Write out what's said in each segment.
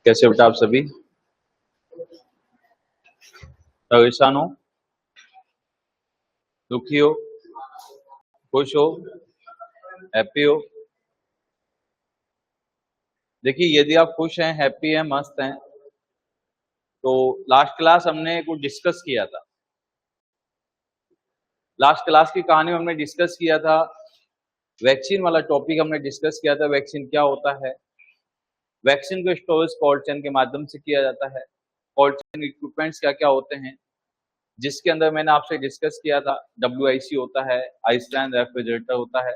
कैसे बेटा आप सभी? परेशान हो, दुखी हो, खुश हो, हैप्पी हो? देखिए, यदि आप खुश हैं, हैप्पी हैं, मस्त हैं, तो लास्ट क्लास हमने कुछ डिस्कस किया था। लास्ट क्लास की कहानी में हमने डिस्कस किया था, वैक्सीन वाला टॉपिक हमने डिस्कस किया था। वैक्सीन क्या होता है, वैक्सीन को स्टोरेज कोल्ड चेन के माध्यम से किया जाता है, कोल्ड चेन इक्विपमेंट्स क्या क्या होते हैं, जिसके अंदर मैंने आपसे डिस्कस किया था। WIC होता है, आइसलैंड रेफ्रिजरेटर होता है,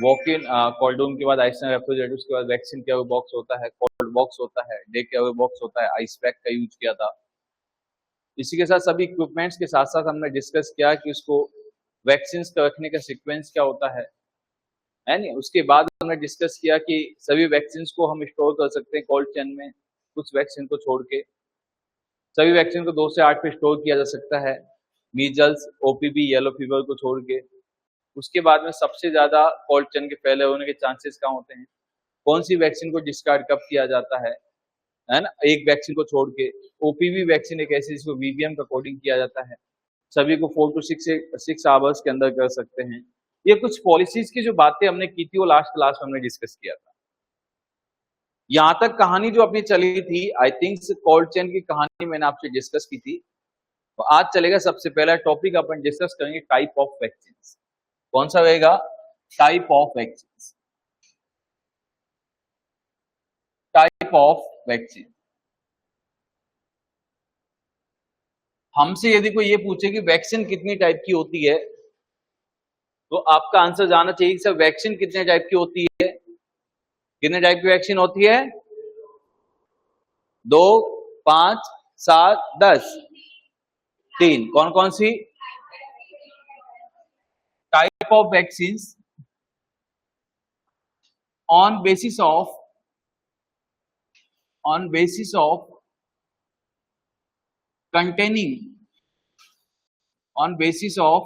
वॉक इन कोल्ड रूम के बाद आइसलैंड रेफ्रिजरेटर, उसके बाद वैक्सीन केयर बॉक्स होता है, कोल्ड बॉक्स होता है, डे केयर बॉक्स होता है, आइस पैक का यूज किया था। इसी के साथ सभी इक्विपमेंट्स के साथ साथ हमने डिस्कस किया कि उसको वैक्सीन का रखने का सीक्वेंस क्या होता है नहीं। उसके बाद हमने डिस्कस किया कि सभी वैक्सीन को हम स्टोर कर सकते हैं कोल्ड चेन में, कुछ वैक्सीन को छोड़ के। सभी वैक्सीन को 2 से 8 पे स्टोर किया जा सकता है, मीजल्स, OPV, येलो फीवर को छोड़ के। उसके बाद में सबसे ज्यादा कोल्ड चेन के फैले होने के चांसेस कहाँ होते हैं, कौन सी वैक्सीन को डिस्कार्ड कब किया जाता है ना, एक वैक्सीन को छोड़ के। OPV वैक्सीन एक ऐसी जिसको VBM का कोडिंग किया जाता है, सभी को 4 to 6 आवर्स के अंदर कर सकते हैं। ये कुछ पॉलिसीज की जो बातें हमने की थी वो लास्ट क्लास में हमने डिस्कस किया था। यहां तक कहानी जो अपनी चली थी, आई थिंक कोल्ड चेन की कहानी मैंने आपसे डिस्कस की थी। तो आज चलेगा सबसे पहला टॉपिक अपन डिस्कस करेंगे टाइप ऑफ वैक्सीन। कौन सा रहेगा? Type of vaccine. Type of vaccine. हमसे यदि कोई ये पूछे कि वैक्सीन कितनी टाइप की होती है, तो आपका आंसर जाना चाहिए कि सर वैक्सीन कितने टाइप की होती है। कितने टाइप की वैक्सीन होती है? 2, 5, 7, 10। 3 कौन कौन सी? Type of vaccine on basis of containing on basis of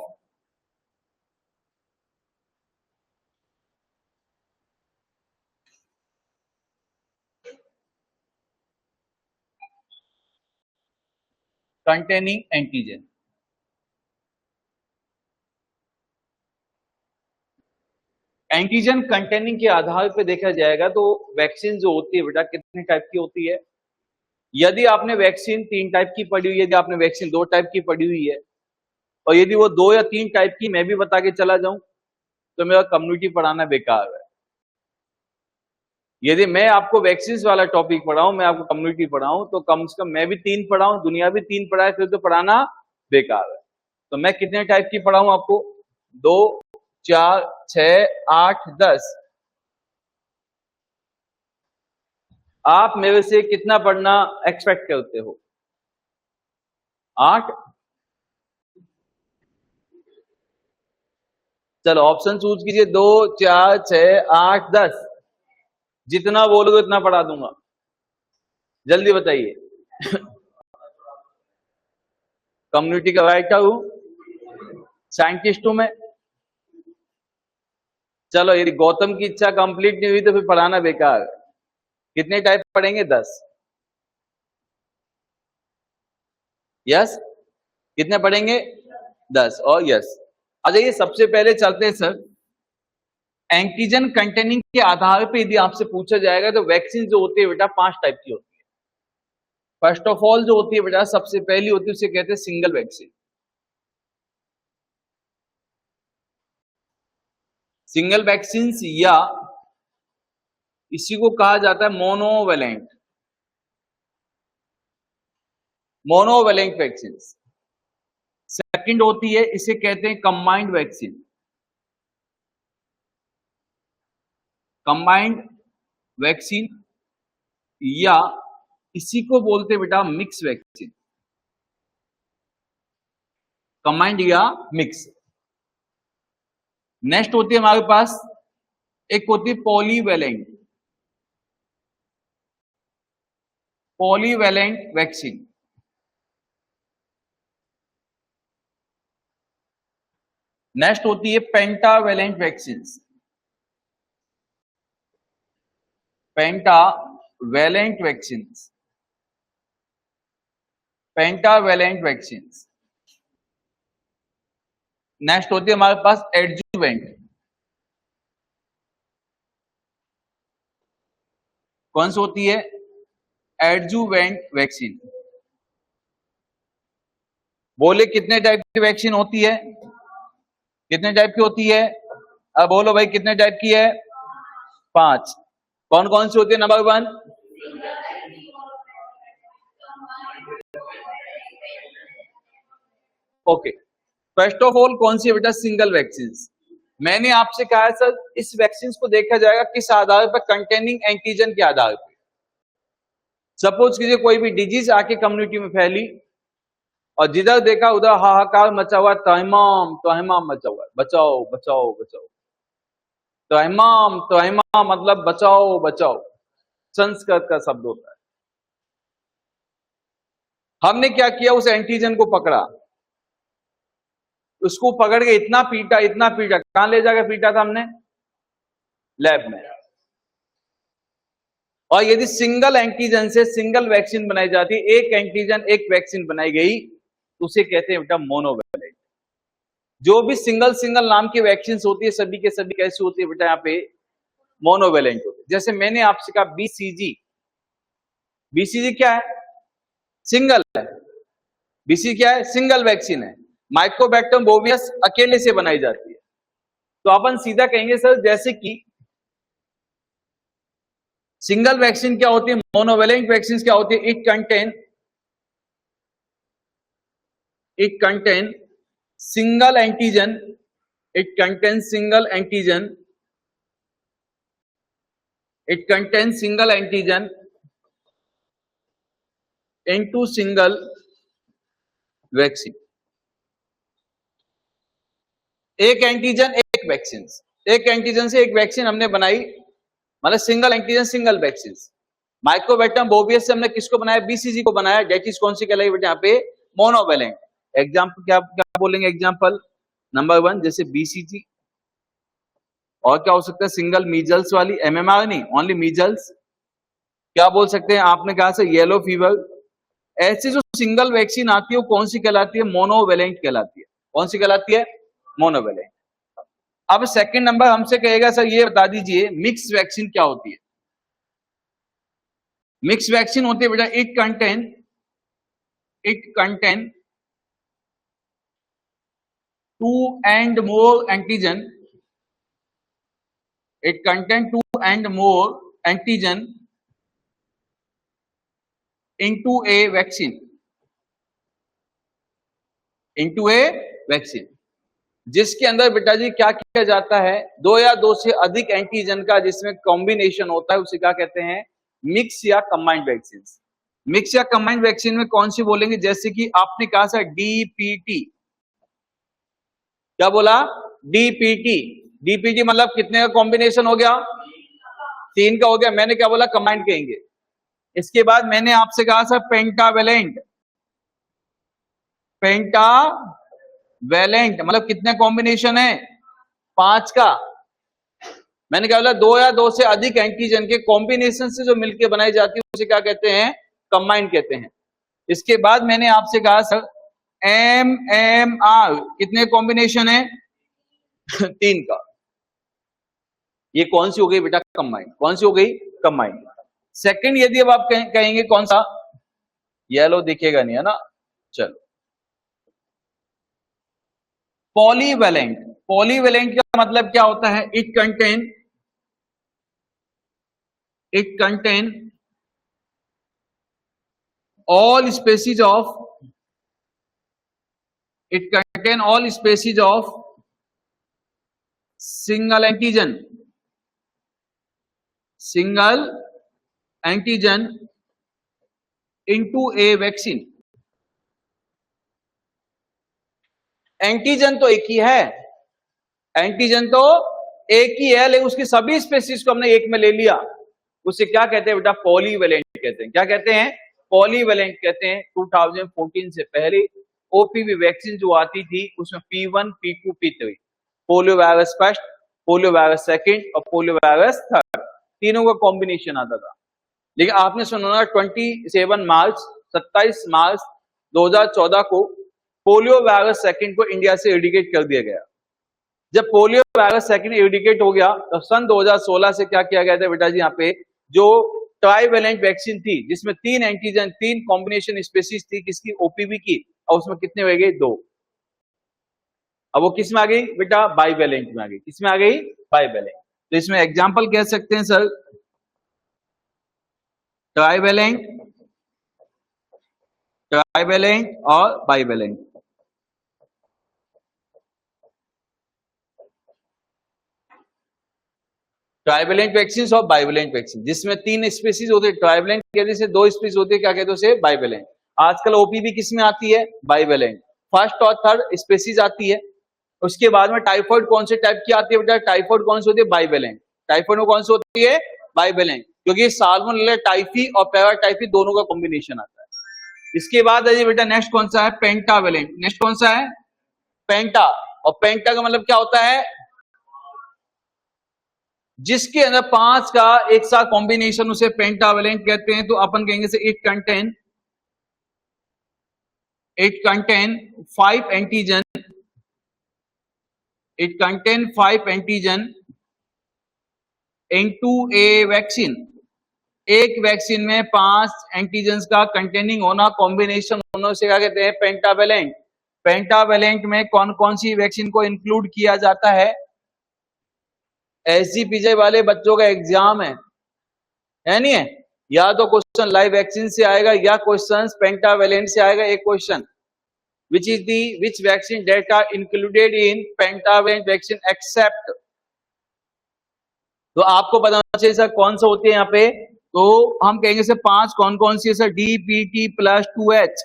containing antigen। Antigen containing के आधार पे देखा जाएगा तो वैक्सीन जो होती है बेटा कितने टाइप की होती है। यदि आपने वैक्सीन 3 टाइप की पढ़ी हुई है, यदि आपने वैक्सीन 2 टाइप की पढ़ी हुई है, और यदि वो 2 या 3 टाइप की मैं भी बता के चला जाऊं तो मेरा कम्युनिटी पढ़ाना बेकार है। यदि मैं आपको वैक्सीन वाला टॉपिक पढ़ाऊं, मैं आपको कम्युनिटी पढ़ाऊं, तो कम से कम मैं भी 3 पढ़ाऊं, दुनिया भी 3 पढ़ाए, फिर तो पढ़ाना बेकार है। तो मैं कितने टाइप की पढ़ाऊं आपको? 2, 4, 6, 8, 10। आप मेरे से कितना पढ़ना एक्सपेक्ट करते हो? 8? चलो ऑप्शन चूज कीजिए। 2, 4, 6, 8, 10। जितना बोलोगे उतना पढ़ा दूंगा, जल्दी बताइए। कम्युनिटी का राइटर हूं, साइंटिस्ट हूं मैं। चलो यदि गौतम की इच्छा कंप्लीट नहीं हुई तो फिर पढ़ाना बेकार है। कितने टाइप पढ़ेंगे? 10। यस, कितने पढ़ेंगे? 10 और यस। अच्छा, ये सबसे पहले चलते हैं सर, एंटीजन कंटेनिंग के आधार पे यदि आपसे पूछा जाएगा तो वैक्सीन जो होती है बेटा 5 टाइप की होती है। फर्स्ट ऑफ ऑल जो होती है बेटा सबसे पहली होती है उसे कहते हैं सिंगल वैक्सीन। सिंगल वैक्सीन या इसी को कहा जाता है मोनोवैलेंट। Monovalent vaccine. सेकंड होती है, इसे कहते हैं कंबाइंड वैक्सीन। कंबाइंड वैक्सीन या इसी को बोलते हैं बेटा मिक्स वैक्सीन। कंबाइंड या मिक्स। नेक्स्ट होती है हमारे पास, एक होती है पॉलीवैलेंट। Polyvalent vaccine. नेक्स्ट होती है pentavalent vaccine. Pentavalent vaccine. Pentavalent vaccine. Next होती है हमारे पास एडजुवेंट। कौन सी होती है? Adjuvant vaccine. बोले कितने टाइप की वैक्सीन होती है? कितने टाइप की होती है? अब बोलो भाई कितने टाइप की है? 5। कौन कौन सी होती है? Number 1, okay. First of all कौन सी है बेटा? Single vaccine. मैंने आपसे कहा है सर इस वैक्सीन को देखा जाएगा किस आधार पर? कंटेनिंग एंटीजन के आधार पर। सपोज कीजिए कोई भी डिजीज आके कम्युनिटी में फैली और जिधर देखा उधर हाहाकार मचा हुआ, तहमाम तहमाम मचा हुआ, बचाओ बचाओ बचाओ। तहमाम तहमाम मतलब बचाओ बचाओ, संस्कृत का शब्द होता है। हमने क्या किया? उस एंटीजन को पकड़ा, उसको पकड़ के इतना पीटा इतना पीटा। कहां ले जाकर पीटा था हमने? लैब में। और यदि सिंगल एंटीजन से सिंगल वैक्सीन बनाई जाती, एक एंटीजन एक वैक्सीन बनाई गई, तो उसे कहते हैं बेटा मोनोवैलेंट। जो भी सिंगल सिंगल नाम की वैक्सीन होती है सभी के सभी कैसी होती है बेटा? यहाँ पे मोनोवैलेंट होती है। जैसे मैंने आपसे कहा बीसीजी। बीसीजी क्या है? सिंगल है। बीसीजी क्या है? सिंगल वैक्सीन है। माइकोबैक्टम बोवियस अकेले से बनाई जाती है। तो अपन सीधा कहेंगे सर जैसे कि सिंगल वैक्सीन क्या होती है, मोनोवैलेंट वैक्सीन क्या होती है? It contain single antigen, it contains single antigen, into single vaccine. एक एंटीजन एक वैक्सीन, एक एंटीजन से एक वैक्सीन हमने बनाई, मतलब सिंगल एंटीजन सिंगल वैक्सीन। माइकोबैक्टम बोवियस से हमने किसको बनाया? बीसीजी को बनाया। डेट इज कौन सी कहलाई बेटा? यहाँ पे मोनोवैलेंट। एग्जाम्पल क्या क्या बोलेंगे? एग्जाम्पल नंबर 1 जैसे बीसीजी, और क्या हो सकता है? सिंगल मीजल्स वाली, एमएमआर नहीं, ओनली मीजल्स। क्या बोल सकते हैं? आपने कहा से येलो फीवर। ऐसी जो सिंगल वैक्सीन आती है वो कौन सी कहलाती है? मोनोवैलेंट कहलाती है। कौन सी कहलाती है? मोनोवैलेंट। अब सेकंड नंबर हमसे कहेगा सर ये बता दीजिए मिक्स वैक्सीन क्या होती है? मिक्स वैक्सीन होती है बेटा it contain 2 and more antigen, it contain 2 and more antigen into a vaccine, जिसके अंदर बेटा जी क्या किया जाता है? 2 या 2 से अधिक एंटीजन का जिसमें कॉम्बिनेशन होता है उसे क्या कहते हैं? मिक्स या कंबाइंड वैक्सीन। मिक्स या कंबाइंड वैक्सीन में कौन सी बोलेंगे? जैसे कि आपने कहा सर डीपीटी। क्या बोला? डीपीटी। डीपीटी मतलब कितने का कॉम्बिनेशन हो गया? 3 का हो गया। मैंने क्या बोला? कंबाइंड कहेंगे। इसके बाद मैंने आपसे कहा सर पेंटावैलेंट। पेंटावैलेंट मतलब कितने कॉम्बिनेशन है? 5 का। मैंने क्या बोला? 2 या 2 से अधिक एंटीजन के कॉम्बिनेशन से जो मिलकर बनाई जाती है उसे क्या कहते हैं? कंबाइंड कहते हैं। इसके बाद मैंने आपसे कहा सर एमएमआर कितने कॉम्बिनेशन है? 3 का। ये कौन सी हो गई बेटा? कंबाइंड। कौन सी हो गई? कंबाइंड। सेकंड यदि अब आप कहेंगे कौन सा? येलो दिखेगा नहीं है ना? चलो पॉलीवैलेंट। पॉलीवैलेंट का मतलब क्या होता है? It contain all species of It contain all species of single antigen into a vaccine. Antigen तो एक ही है, एंटीजन तो एक ही है, लेकिन उसकी सभी स्पेसीज को हमने एक में ले लिया, उसे क्या कहते हैं बेटा? पॉलीवेलेंट कहते हैं। क्या कहते हैं? पॉलीवेलेंट कहते हैं। 2014 से पहले ओपीवी वैक्सीन जो आती थी उसमें P1, P2, P3, polio virus first, polio virus second और पोलियो वायरस थर्ड, तीनों का कॉम्बिनेशन आता था। लेकिन आपने सुना ना 27 मार्च 2014 को पोलियो वायरस सेकंड को इंडिया से एडिकेट कर दिया गया। जब पोलियो वायरस सेकंड एडिकेट हो गया तो सन 2016 से क्या किया गया था बेटा जी? यहाँ पे जो ट्राइवेलेंट वैक्सीन थी जिसमें 3 एंटीजन, 3 कॉम्बिनेशन स्पेसीज थी किसकी? ओपीवी की, और उसमें कितने हो गए? 2। अब वो किस में आ गई बेटा? बाइवेलेंट में आ गई। किस में आ गई? बाइवेलेंट। तो इसमें एग्जाम्पल कह सकते हैं सर, ट्राइवेलेंट और बाइवेलेंट। ट्राइवेलेंट वैक्सीन और बाइवेलेंट वैक्सीन, जिसमें 3 स्पीसीज होते हैं। ट्राइवेलेंट की वजह से 2 स्पीसीज होते हैं, क्या कहते हैं उसे? बाइवेलेंट। आजकल ओपीवी किस में आती है? बाइवेलेंट। फर्स्ट और थर्ड स्पीसीज आती है। उसके बाद में टाइफाइड कौन से टाइप की आती है बेटा? टाइफाइड कौन सी होती है? बाइवेलेंट। टाइफाइड में कौन सी होती है? बाइवेलेंट, क्योंकि साल्मोनेला टाइफी और पैराटाइफी दोनों का कॉम्बिनेशन आता है। इसके बाद है बेटा नेक्स्ट कौन सा है? पेंटावेलेंट। नेक्स्ट कौन सा है? पेंटा। और पेंटा का मतलब क्या होता है? जिसके अंदर 5 का एक साथ कॉम्बिनेशन, उसे पेंटावेलेंट कहते हैं। तो अपन कहेंगे से it contain 5 antigen, it contain 5 antigen into A vaccine. एक वैक्सीन में 5 एंटीजेंस का कंटेनिंग होना, कॉम्बिनेशन होना, उसे क्या कहते हैं? पेंटावेलेंट। पेंटावेलेंट में कौन कौन सी वैक्सीन को इंक्लूड किया जाता है? एसजीपीजे वाले बच्चों का एग्जाम है नहीं है? या तो क्वेश्चन लाइव वैक्सीन से आएगा या क्वेश्चन पेंटावेलेंट से आएगा। एक question, which vaccine date are included in pentavalent vaccine except. तो आपको पता होना चाहिए सर कौन सा होती है यहाँ पे। तो हम कहेंगे सर 5 कौन कौन सी है सर? DPT plus 2H।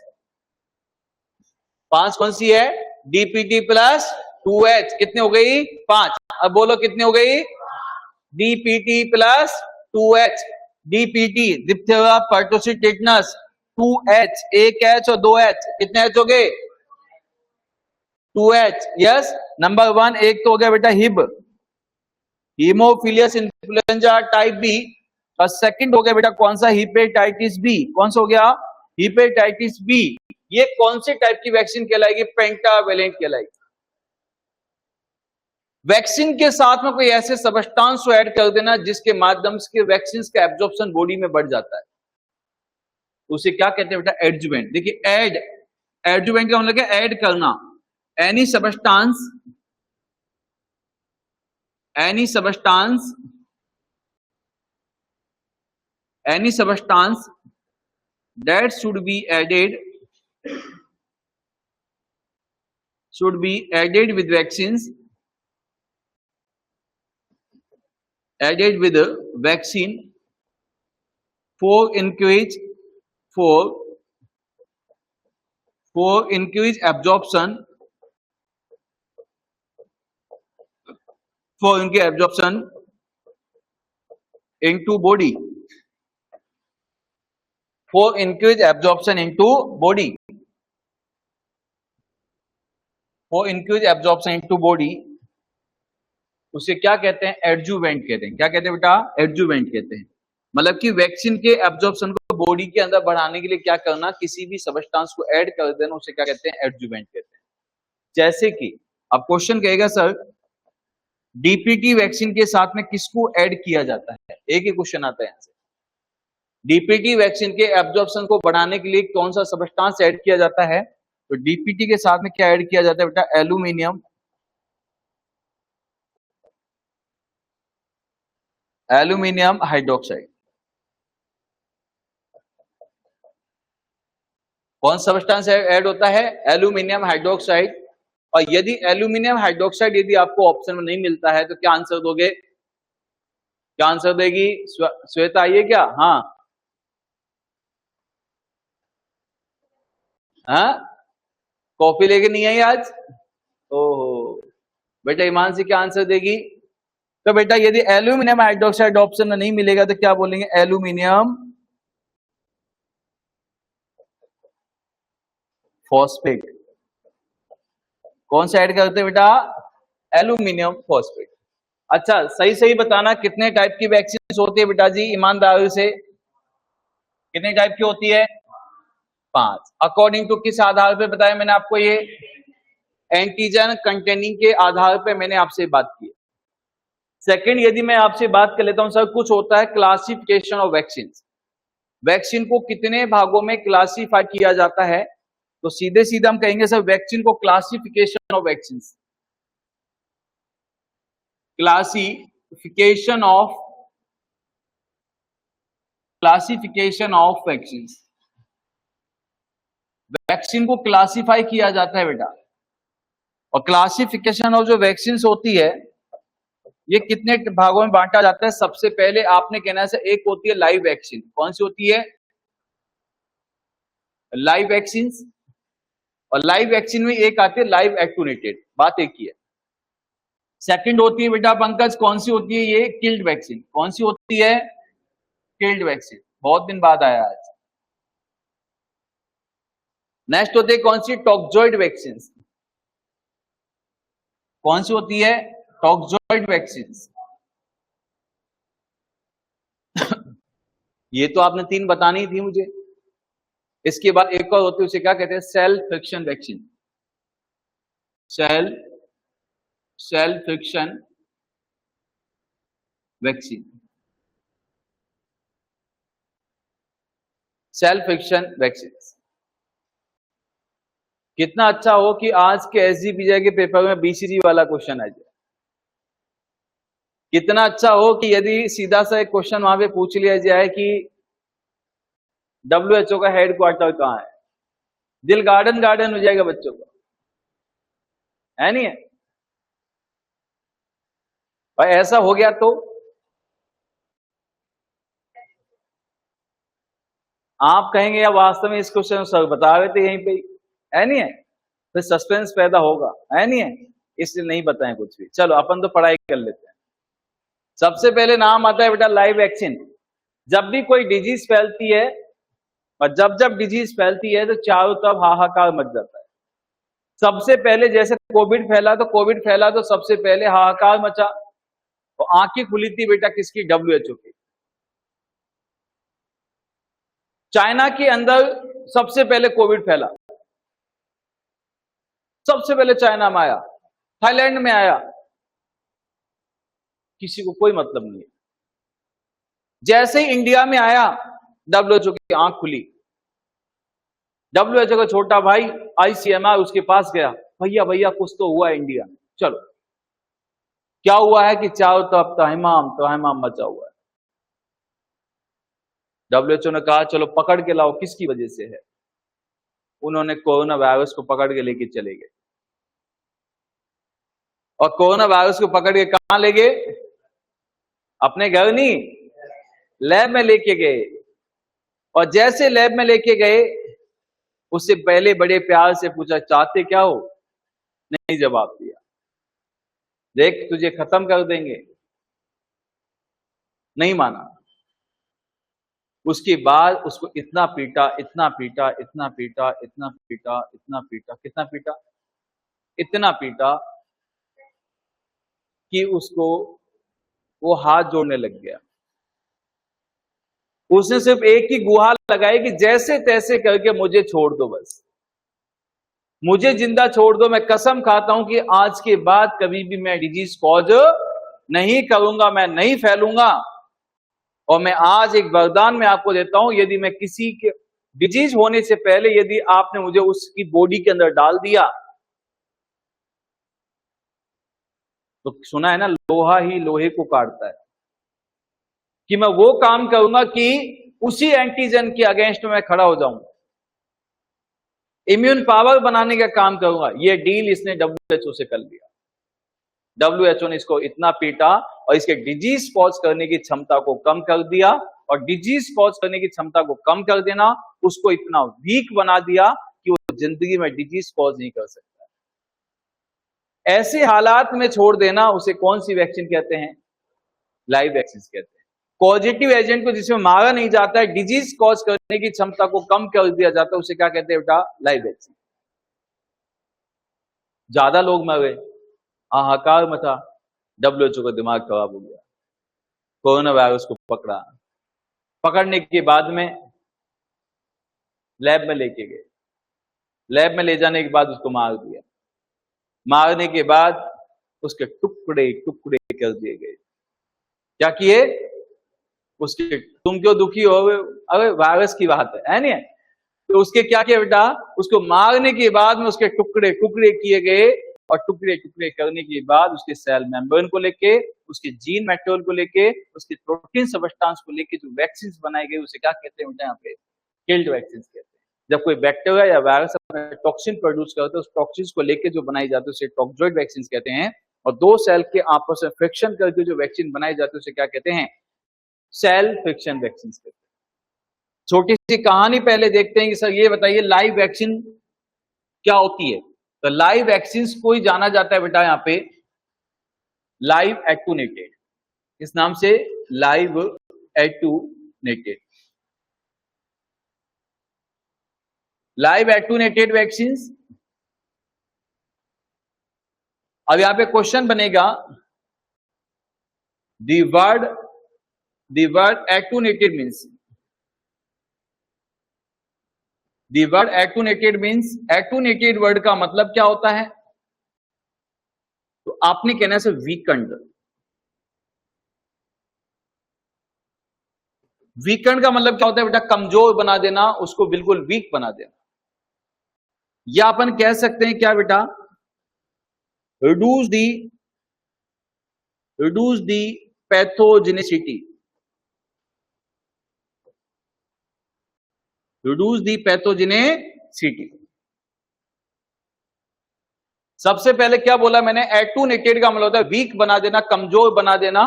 5 कौन सी है? DPT plus 2H। कितने हो गई? 5। अब बोलो कितने हो गई? DPT plus 2H। DPT diphtheria, pertussis, tetanus, 2H, एक H और 2H, कितने H हो गए? 2H। यस, नंबर 1 एक तो हो गया बेटा Hib, haemophilus influenza type B, और सेकंड हो गया बेटा कौन सा? Hepatitis B. कौन सा हो गया? Hepatitis B. ये कौन से टाइप की वैक्सीन कहलाएगी? पेंटावेलेंट कहलाएगी। वैक्सीन के साथ में कोई ऐसे सबस्टांस को ऐड कर देना जिसके माध्यम से वैक्सीन का एब्जॉर्प्शन बॉडी में बढ़ जाता है, उसे क्या कहते हैं बेटा? एडजुवेंट। देखिए एडजुवेंट का मतलब क्या? ऐड करना। Any substance that should be added with vaccines, added with a vaccine for increase absorption, into body, for increase absorption into body, उसे क्या कहते हैं? एडजुवेंट कहते हैं। क्या कहते हैं बेटा? एडजुवेंट कहते हैं। मतलब कि वैक्सीन के एब्जॉर्प्शन को बॉडी के अंदर बढ़ाने के लिए क्या करना? किसी भी सबस्टांस को ऐड कर देना, उसे क्या कहते हैं? एडजुवेंट कहते हैं। जैसे कि अब क्वेश्चन कहेगा सर डीपीटी वैक्सीन के साथ में किसको ऐड किया जाता है? एक ही क्वेश्चन आता है यहां से। डीपीटी वैक्सीन के एब्जॉर्प्शन को बढ़ाने के लिए कौन सा सबस्टांस ऐड किया जाता है? तो डीपीटी के साथ में क्या ऐड किया जाता है बेटा? Aluminium hydroxide. कौन सा सब्सटेंस ऐड होता है? Aluminium hydroxide. और यदि एल्यूमिनियम हाइड्रोक्साइड यदि आपको ऑप्शन में नहीं मिलता है तो क्या आंसर दोगे? क्या आंसर देगी श्वेता? आइए क्या? हाँ हाँ, कॉफी लेके नहीं आई आज? ओहो बेटा, ईमान से क्या आंसर देगी? तो बेटा यदि एल्यूमिनियम हाइड्रोक्साइड ऑप्शन में नहीं मिलेगा तो क्या बोलेंगे? Aluminium phosphate. कौन सा ऐड करते बेटा? Aluminium phosphate. अच्छा, सही सही बताना, कितने टाइप की वैक्सीन होती है बेटा जी? ईमानदारी से कितने टाइप की होती है? 5। अकॉर्डिंग टू किस आधार पे बताया मैंने आपको? ये एंटीजन कंटेनिंग के आधार पे मैंने आपसे बात की। सेकंड, यदि मैं आपसे बात कर लेता हूं सर, कुछ होता है क्लासिफिकेशन ऑफ वैक्सीन। वैक्सीन को कितने भागों में क्लासिफाई किया जाता है? तो सीधे सीधे हम कहेंगे सर, वैक्सीन को classification of vaccine, classification of vaccine. Vaccine को क्लासिफाई किया जाता है बेटा। और क्लासिफिकेशन ऑफ जो वैक्सीन होती है ये कितने भागों में बांटा जाता है? सबसे पहले आपने कहना है, एक होती है लाइव वैक्सीन। कौन सी होती है? Live vaccine. और लाइव वैक्सीन में एक आती है लाइव एक्टिवेटेड, बात एक ही है। सेकंड होती है बेटा पंकज, कौन सी होती है? ये किल्ड वैक्सीन। कौन सी होती है? Killed vaccine. बहुत दिन बाद आया आज। नेक्स्ट होती है कौन सी? Toxoid vaccine. कौन सी होती है? Toxoid vaccine. ये तो आपने 3 बतानी थी मुझे। इसके बाद एक और होती है, उसे क्या कहते हैं? Cell fraction vaccine. Cell fraction vaccine. Cell fraction vaccine. कितना अच्छा हो कि आज के एसजीपीजे के पेपर में बीसीजी वाला क्वेश्चन आ जाए। कितना अच्छा हो कि यदि सीधा सा एक क्वेश्चन वहां पे पूछ लिया जाए कि WHO का हेडक्वार्टर कहां है, दिल गार्डन गार्डन हो जाएगा बच्चों का, है नहीं है? और ऐसा हो गया तो आप कहेंगे यार वास्तव में इस क्वेश्चन सर बता रहे थे यहीं पे, है नहीं है? फिर सस्पेंस पैदा होगा, है नहीं है? इसलिए नहीं बताएं कुछ भी। चलो अपन तो पढ़ाई कर लेते हैं। सबसे पहले नाम आता है बेटा लाइव वैक्सीन। जब भी कोई डिजीज फैलती है, और जब डिजीज फैलती है तो चारों तरफ हाहाकार मच जाता है। सबसे पहले जैसे कोविड फैला तो सबसे पहले हाहाकार मचा, और आंखें खुली थी बेटा किसकी? WHO की। चाइना के अंदर सबसे पहले कोविड फैला, सबसे पहले चाइना में आया, थाईलैंड में आया, किसी को कोई मतलब नहीं है। जैसे ही इंडिया में आया WHO की आंख खुली। WHO का छोटा भाई ICMR उसके पास गया, भैया भैया कुछ तो हुआ इंडिया में। चलो क्या हुआ है कि चारों तरफ तहमाम मचा हुआ है। WHO ने कहा चलो पकड़ के लाओ किसकी वजह से है। उन्होंने कोरोना वायरस को पकड़ के लेके चले गए, और कोरोना वायरस को पकड़ के कहां ले गए? अपने घर नहीं, लैब में लेके गए। और जैसे लैब में लेके गए, उससे पहले बड़े प्यार से पूछा चाहते क्या हो? नहीं जवाब दिया। देख तुझे खत्म कर देंगे, नहीं माना। उसके बाद उसको इतना पीटा, इतना पीटा, इतना पीटा, इतना पीटा, इतना पीटा, कितना पीटा? इतना पीटा कि उसको वो हाथ जोड़ने लग गया। उसने सिर्फ एक ही गुहार लगाई कि जैसे तैसे करके मुझे छोड़ दो, बस मुझे जिंदा छोड़ दो। मैं कसम खाता हूं कि आज के बाद कभी भी मैं डिजीज कॉज नहीं करूंगा, मैं नहीं फैलूंगा। और मैं आज एक वरदान में आपको देता हूं, यदि मैं किसी के डिजीज होने से पहले यदि आपने मुझे उसकी बॉडी के अंदर डाल दिया, तो सुना है ना, लोहा ही लोहे को काटता है, कि मैं वो काम करूंगा कि उसी एंटीजन के अगेंस्ट में खड़ा हो जाऊं। इम्यून पावर बनाने का काम करूंगा। ये डील इसने WHO से कर लिया। WHO ने इसको इतना पीटा और इसके डिजीज कॉज करने की क्षमता को कम कर दिया, और डिजीज कॉज करने की क्षमता को कम कर देना उसको इतना वीक बना दिया कि वो जिंदगी में डिजीज कॉज नहीं कर सकता। ऐसे हालात में छोड़ देना उसे कौन सी वैक्सीन कहते हैं? लाइव वैक्सीन कहते हैं। पॉजिटिव एजेंट को जिसमें मारा नहीं जाता है, डिजीज कॉज करने की क्षमता को कम कर दिया जाता है, उसे क्या कहते हैं बेटा? Live vaccine. ज्यादा लोग मरे, हाहाकार मचा, WHO का दिमाग खराब हो गया, कोरोना वायरस को पकड़ा, पकड़ने के बाद में लैब में लेके गए, लैब में ले जाने के बाद उसको मार दिया, मारने के बाद उसके टुकड़े टुकड़े कर दिए गए। क्या किए? उसके, तुम क्यों दुखी हो? अरे वायरस की बात है नहीं? तो उसके क्या किया बेटा? उसको मारने के बाद में उसके टुकड़े टुकड़े किए गए, और टुकड़े टुकड़े करने के बाद उसके सेल मेम्ब्रेन को लेके, उसके जीन मैटेरियल को लेके, उसके प्रोटीन सब्सटेंस को लेके जो वैक्सीन बनाई गई उसे क्या कहते हैं बेटा? यहाँ पे किल्ड वैक्सीन कहते हैं। जब कोई बैक्टीरिया या वायरस टॉक्सिन प्रोड्यूस करता है, उस टॉक्सिन को लेके जो बनाई जाती है उसे टॉक्सोइड वैक्सीन कहते हैं। और दो सेल के आपस में फ्रिक्शन करके जो वैक्सीन बनाई जाती है उसे क्या कहते हैं? सेल फ्रिक्शन वैक्सीन कहते हैं। छोटी सी कहानी पहले देखते हैं कि सर ये बताइए लाइव वैक्सीन क्या होती है। तो लाइव वैक्सीन को ही जाना जाता है बेटा यहाँ पे लाइव एटूनेटेड, इस नाम से live attenuated. Live attenuated vaccine. अब यहां पे क्वेश्चन बनेगा, the word attenuated means, the word attenuated means, attenuated word का मतलब क्या होता है? तो आपने कहना है वीकंड। वीकंड का मतलब क्या होता है बेटा? कमजोर बना देना, उसको बिल्कुल वीक बना देना। या अपन कह सकते हैं क्या बेटा? Reduce the pathogenicity, reduce the pathogenicity. सबसे पहले क्या बोला मैंने? एटूनेटेड का मतलब होता है वीक बना देना, कमजोर बना देना,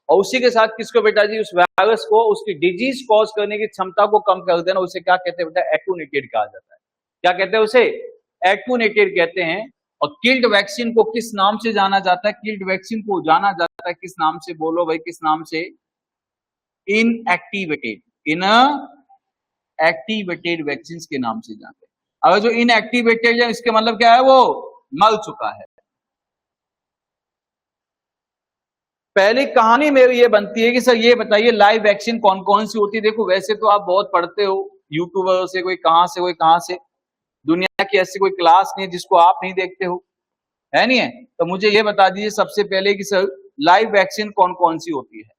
और उसी के साथ किसको बेटा जी? उस वायरस को, उसकी डिजीज कॉज करने की क्षमता को कम कर देना, उसे क्या कहते हैं बेटा? एटूनेटेड कहा जाता है। क्या कहते हैं उसे? एटूनेटेड कहते हैं। और किल्ड वैक्सीन को किस नाम से जाना जाता है? किल्ड वैक्सीन को जाना जाता है किस नाम से? बोलो भाई, किस नाम से? इनएक्टिवेटेड, इनएक्टिवेटेड वैक्सीन के नाम से जाते हैं। अगर जो इनएक्टिवेटेड है इसके मतलब क्या है? वो मर चुका है। पहली कहानी मेरी ये बनती है कि सर ये बताइए लाइव वैक्सीन कौन कौन सी होती है? देखो वैसे तो आप बहुत पढ़ते हो यूट्यूबर से, कोई कहां से कोई कहां से, दुनिया की ऐसी कोई क्लास नहीं है जिसको आप नहीं देखते हो, है नहीं है? तो मुझे ये बता दीजिए सबसे पहले कि सर लाइव वैक्सीन कौन कौन सी होती है?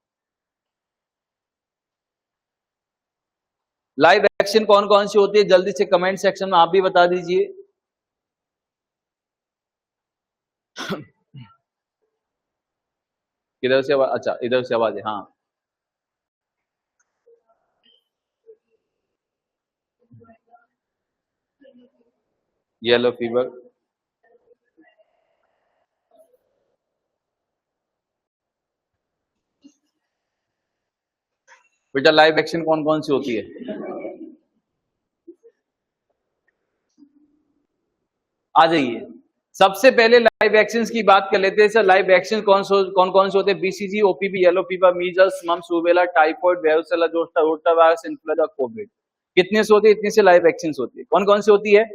लाइव वैक्सीन कौन कौन सी होती है? जल्दी से कमेंट सेक्शन में आप भी बता दीजिए। किधर से आवाज? अच्छा इधर से आवाज है। हाँ, येलो फीवर, बेटा लाइव वैक्सीन कौन कौन सी होती है? आ जाइए। सबसे पहले लाइव वैक्सीन की बात कर लेते हैं सर। लाइव वैक्सीन कौन कौन से होते हैं? BCG, OPV, yellow fever, measles, mumps, rubella, typhoid, varicella, zoster, rotavirus, influenza, COVID. कितने से होती है? इतनी से लाइव वैक्सीन होती है। कौन कौन सी होती है?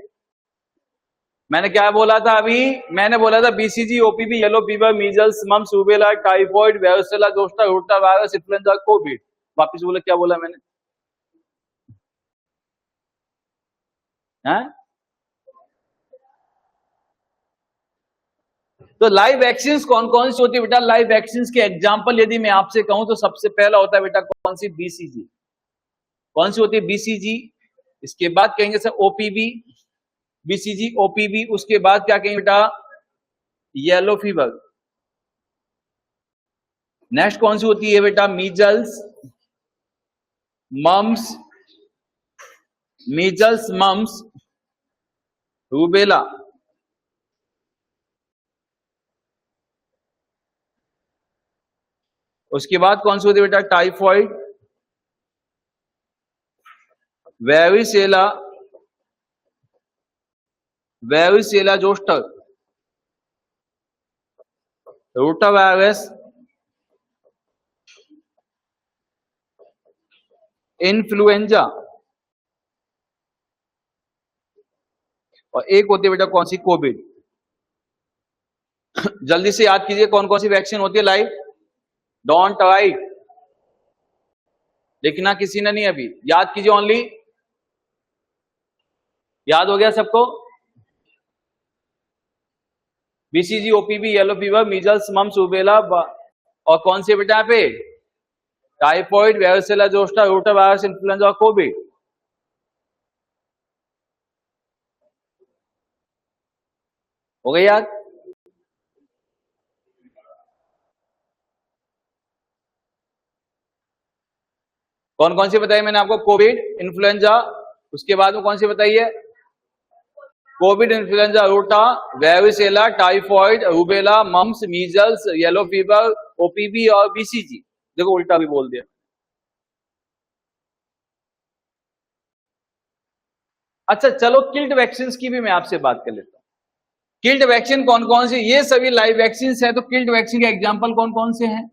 मैंने क्या बोला था अभी? मैंने बोला था BCG, OPV, yellow fever, measles, mumps, rubella, typhoid, varicella, zoster, rotavirus, influenza, COVID. वापिस बोला, क्या बोला मैंने? है? तो लाइव वैक्सीन कौन कौन सी होती है बेटा? लाइव वैक्सीन के एग्जांपल यदि मैं आपसे कहूं तो सबसे पहला होता है बेटा कौन सी? BCG। कौन सी होती है? BCG। इसके बाद कहेंगे सर OPV, BCG, OPV। उसके बाद क्या कहेंगे बेटा? Yellow fever. नेक्स्ट कौन सी होती है बेटा? Measles, mumps, measles, mumps, rubella, उसके बाद कौन सी होती है बेटा? Typhoid, varicella, varicella zoster, rotavirus, influenza, और एक होती है बेटा कौन सी? कोविड। जल्दी से याद कीजिए कौन कौन सी वैक्सीन होती है लाइव। डोंट राइट, लिखना किसी ने नहीं, अभी याद कीजिए ओनली। याद हो गया सबको? BCG, OPV, yellow fever, measles, mumps, rubella, और कौन सी बेटा यहाँ पे? Typhoid, varicella zoster, rotavirus, influenza और कोविड। हो गई याद? कौन कौन सी बताई मैंने आपको? कोविड, इन्फ्लुएंजा, उसके बाद में कौन सी बताई है? Covid, influenza, rota, varicella, typhoid, rubella, mumps, measles, yellow fever, OPV और बीसीजी। देखो उल्टा भी बोल दिया। अच्छा चलो, किल्ड वैक्सीन की भी मैं आपसे बात कर लेता हूं। किल्ड वैक्सीन कौन कौन सी? ये सभी लाइव वैक्सीन है, तो किल्ड वैक्सीन के एग्जाम्पल कौन कौन से हैं?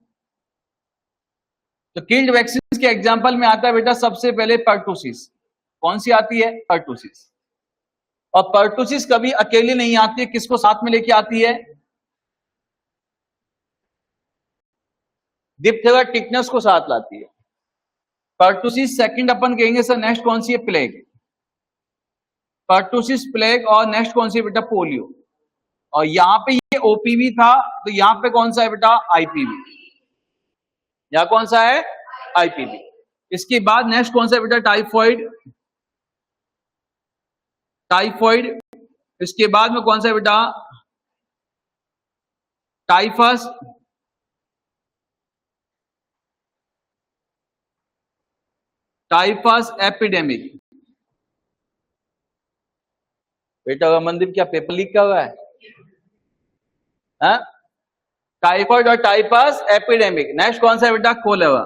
तो किल्ड वैक्सीन के एग्जाम्पल में आता है बेटा सबसे पहले पर्टुसिस। कौन सी आती है? पर्टुसिस। और पर्टुसिस कभी अकेली नहीं आती है, किसको साथ में लेके आती है? डिप्थेरा, टिटनस को साथ लाती है। पर्टुसिस सेकंड अपन कहेंगे सर, नेक्स्ट कौन सी है? प्लेग। पर्टुसिस, प्लेग, और नेक्स्ट कौन सी है बेटा? पोलियो। और यहां पे ये ओपीवी था, तो यहां पे कौन सा है बेटा? आईपीवी। यहां कौन सा है? आईपीवी। इसके बाद नेक्स्ट कौन सा है बेटा? टाइफॉइड। टाइफॉइड। इसके बाद में कौन सा है बेटा? टाइफस। Typhus epidemic. बेटा मंदिर क्या पेपर लीक कर रहा है? टाइफॉइड और टाइफस एपिडेमिक। नेक्स्ट कौन सा है बेटा? Cholera.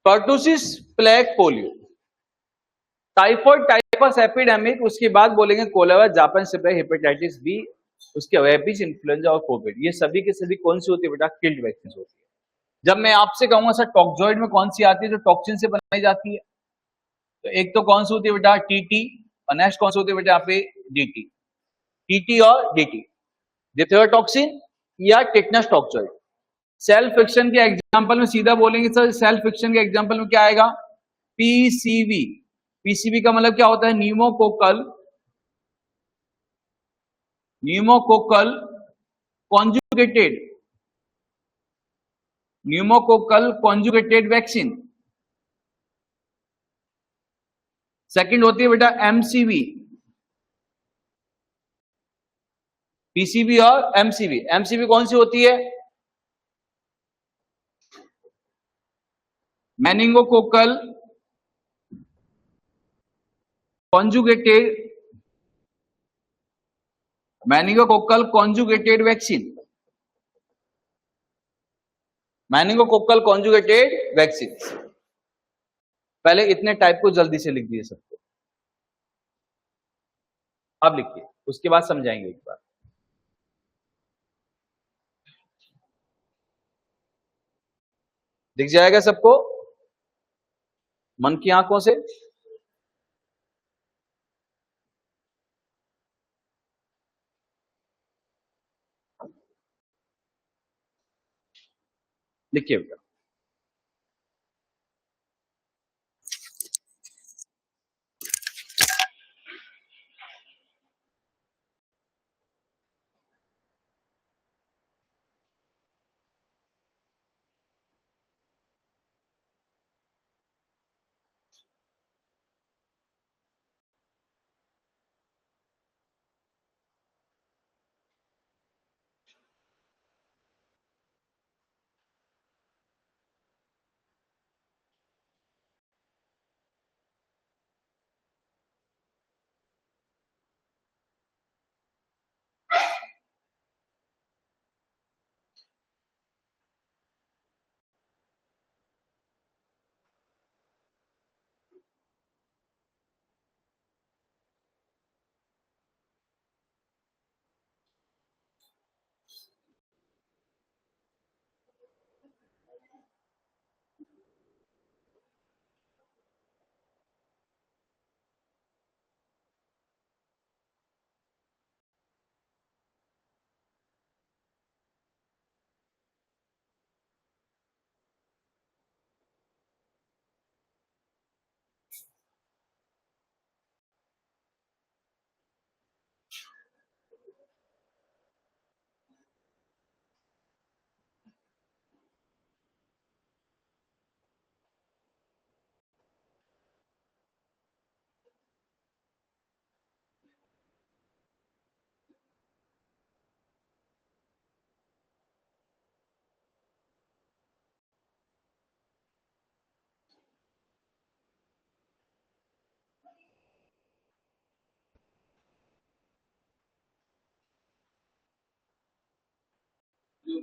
Pertussis, plague, polio, typhoid, typhus epidemic, उसके बाद बोलेंगे कोलेरा, जापान स्प्रे, हेपेटाइटिस बी, उसके रेबीज, इन्फ्लुएंजा और कोविड। ये सभी के सभी कौन सी होती है बेटा? किल्ड वैक्सीन होती है। जब मैं आपसे कहूंगा सर टॉक्सोइड में कौन सी आती है जो टॉक्सिन से बनाई जाती है, तो एक तो कौन सी होती है बेटा? टीटी, और नेक्स्ट कौन सी होती है बेटा यहाँ पे? डीटी। टीटी और डीटी, डिथेरोटॉक्सिन या टिटनस टॉक्सोइड। सेल फिक्शन के एग्जांपल में सीधा बोलेंगे सर, सेल फिक्शन के एग्जांपल में क्या आएगा? पीसीवी। पीसीवी का मतलब क्या होता है? Pneumococcal, pneumococcal conjugated, pneumococcal conjugated vaccine. Second होती है बेटा एमसीवी। पीसीवी और एमसीवी। एमसीवी कौन सी होती है? Meningococcal conjugated, meningococcal conjugated vaccine, meningococcal conjugated vaccine. पहले इतने टाइप को जल्दी से लिख दिए सबको, अब लिखिए, उसके बाद समझाएंगे एक बार। दिख जाएगा सबको मन की आंखों से? लिखिए बेटा।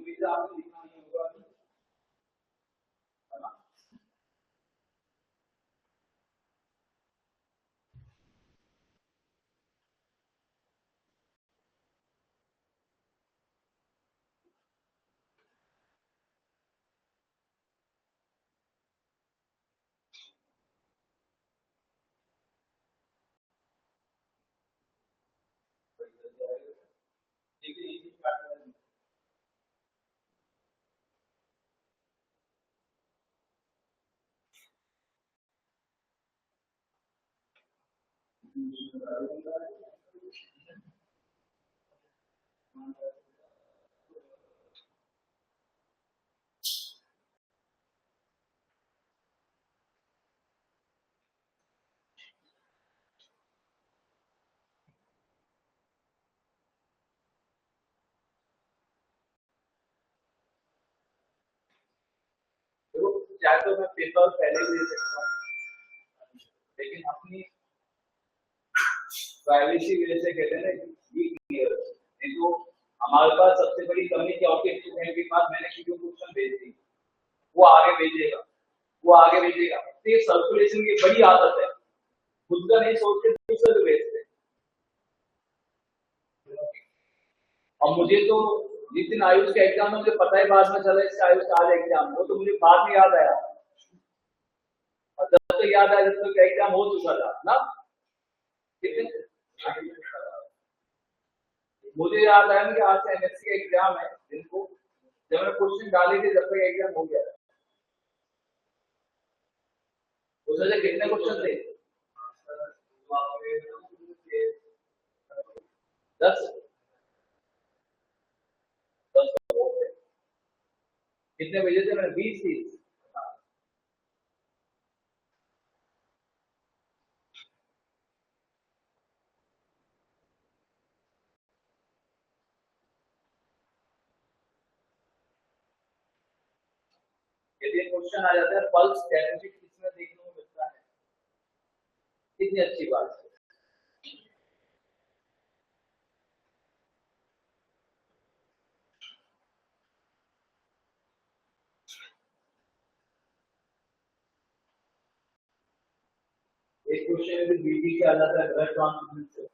वीजा आपने लिखना नहीं होगा अभी, है ना। ठीक है, इजी स्टार्ट करें। देखो, चाहे तो मैं पेपर पहले भी दे सकता हूँ, लेकिन अपनी प्राइवेसी वजह से कहते हैं ना, बी क्लियर। नहीं तो हमारे पास सबसे बड़ी कमी क्या होती है, स्टूडेंट के पास मैंने वीडियो क्वेश्चन भेज दी, वो आगे भेजेगा, वो आगे भेजेगा, तो ये सर्कुलेशन की बड़ी आदत है, खुद का नहीं सोचते दूसरे को भेजते। और मुझे तो जिस दिन आयुष का एग्जाम मुझे पता ही बाद में चला इसका आयुष का आज एग्जाम, वो तो मुझे बाद में याद आया, और जब तक याद आया जब तक एग्जाम हो चुका था ना। मुझे याद आया कि आज से एमएससी का एग्जाम है, जिनको जब मैंने क्वेश्चन डाले थे जब तक एग्जाम हो गया था। उसमें कितने क्वेश्चन थे? 10। कितने भेजे थे मैंने? 20-30। यदि क्वेश्चन आ जाता है पल्स डेफिसिट किसमें देखने को मिलता है, कितनी अच्छी बात है। एक क्वेश्चन में बीडी से आ जाता है ब्लड ट्रांसफ्यूजन से।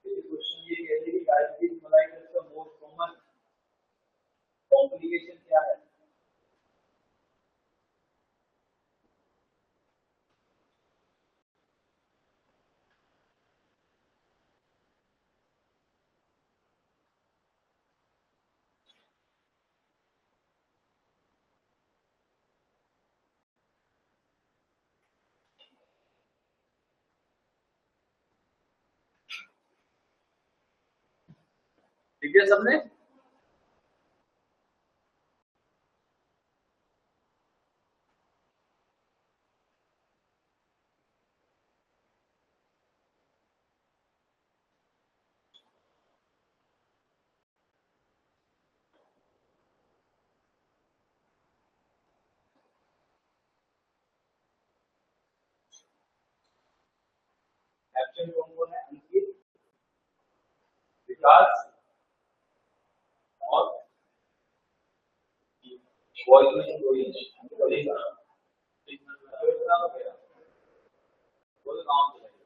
क्वेश्चन ये कहते हैं कि डायबिटीज मेलाइटस का मोस्ट कॉमन कॉम्प्लिकेशन क्या है? ठीक है सबने? एब्सेंट कौन है? अंकित, विकास और वॉइस में कोई बोलेगा, बोलो नाम चलेगा,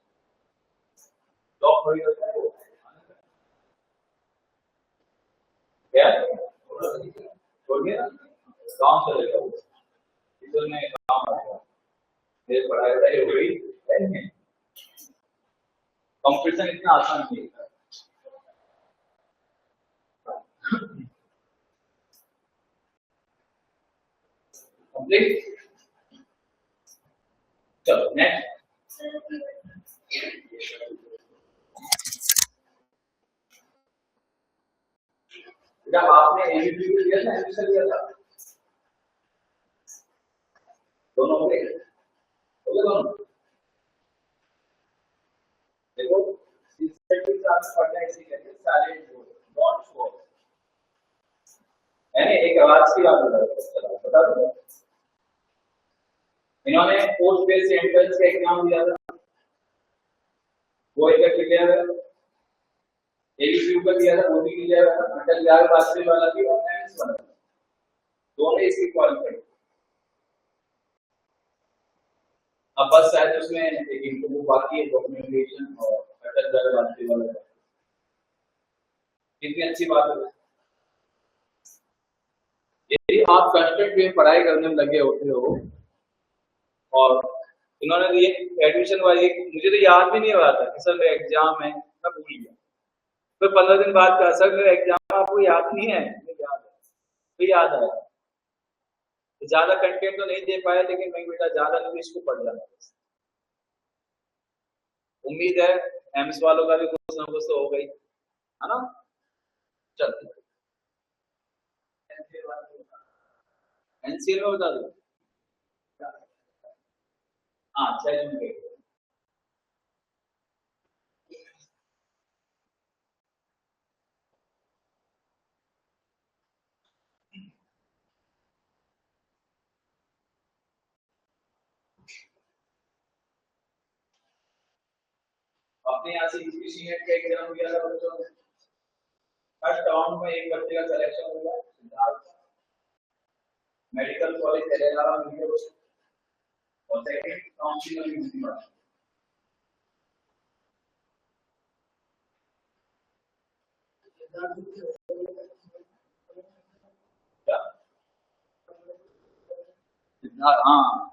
लॉक हो जाता है वो क्या बोल गया काम चलेगा, इधर में काम आएगा, मेरे पढ़ाई वढ़ाई हो गई है। कंपटीशन इतना आसान नहीं है। कंप्लीट, चलो नेक्स्ट। जब आपने एबीपी लिया था, एडमिशन लिया था, दोनों हो गए दोनों। देखो सिस्टम साथ पढ़ना है, इसी कहते हैं साइलेंट मोड, नॉट शोर, यानी एक आवाज की बात बता दो। इन्होंने पोस्ट बेस्ड एंट्रेंस का एग्जाम दिया था, वो एक क्लियर है, एबीसी का दिया था वो भी क्लियर है, अटल बिहारी वाजपेयी वाला भी और एमएस वाला दोनों इसकी क्वालिफाइड। अब बस शायद उसमें एक इंटरव्यू बाकी है, डॉक्यूमेंटेशन और अटल बिहारी वाजपेयी वाला। कितनी अच्छी बात है। यदि आप कंस्टेंट में पढ़ाई करने में लगे होते हो और इन्होंने ये एडमिशन वाली, मुझे तो याद भी नहीं हो रहा था कि सर मेरा एग्जाम है, मैं भूल गया। फिर 15 दिन बाद कहा सर मेरा एग्जाम आपको याद नहीं है, याद है तो याद आया। ज्यादा कंटेंट तो नहीं दे पाया लेकिन मैं बेटा ज्यादा इंग्लिश को पढ़ जाता। उम्मीद है एमएस वालों का भी कुछ ना कुछ तो हो गई है ना। चलते एनसीएल में बता दो। हाँ 6 जून के अपने यहाँ से यूपीसी नेट का एग्जाम दिया था बच्चों ने। फर्स्ट राउंड में एक बच्चे का सिलेक्शन हुआ सिद्धार्थ, मेडिकल कॉलेज तेलंगाना में हुआ, और सेकंड काउंसिल में भी हुआ। हाँ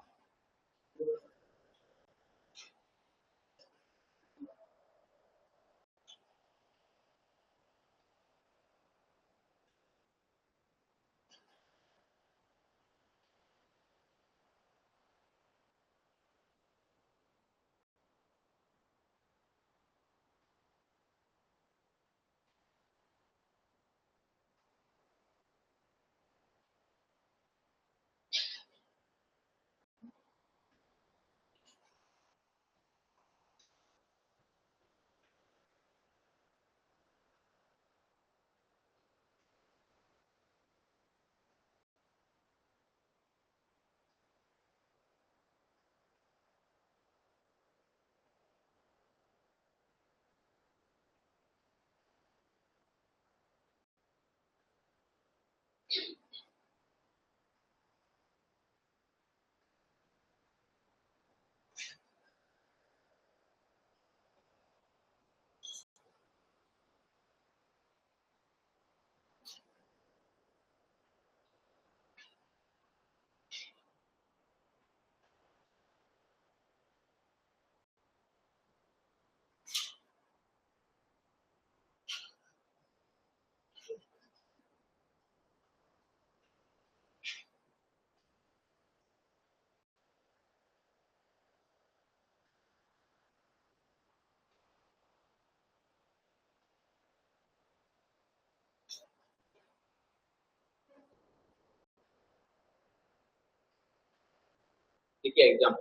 ठीक है एग्जाम।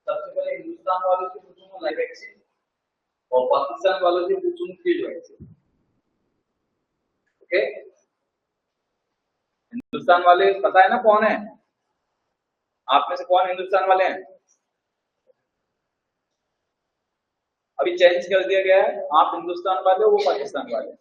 सबसे पहले हिंदुस्तान वालों से पूछूंगा लाइव वैक्सीन, और पाकिस्तान वालों से पूछूंगा फील्ड वैक्सीन। ओके, हिंदुस्तान वाले पता है ना कौन है, आप में से कौन हिंदुस्तान वाले हैं? अभी चेंज कर दिया गया है, आप हिंदुस्तान वाले हो, वो पाकिस्तान वाले।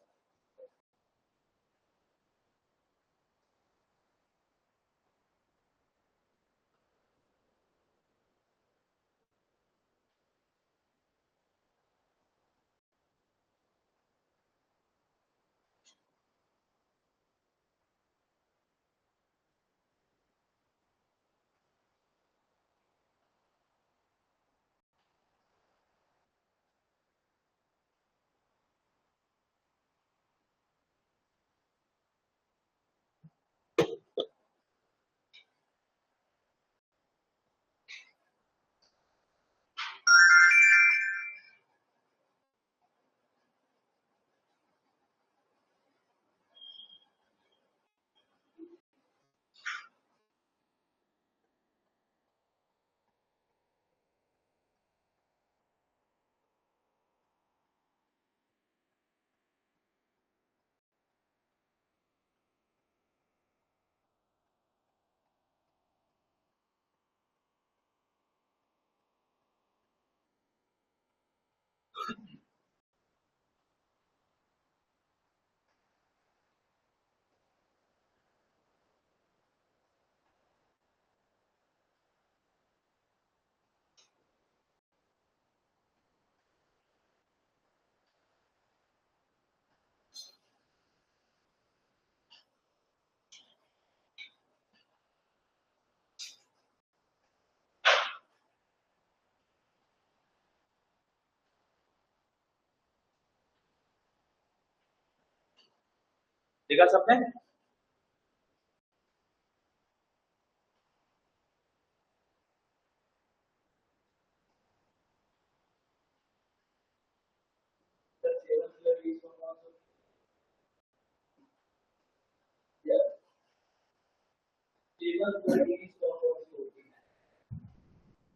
देखा सबने?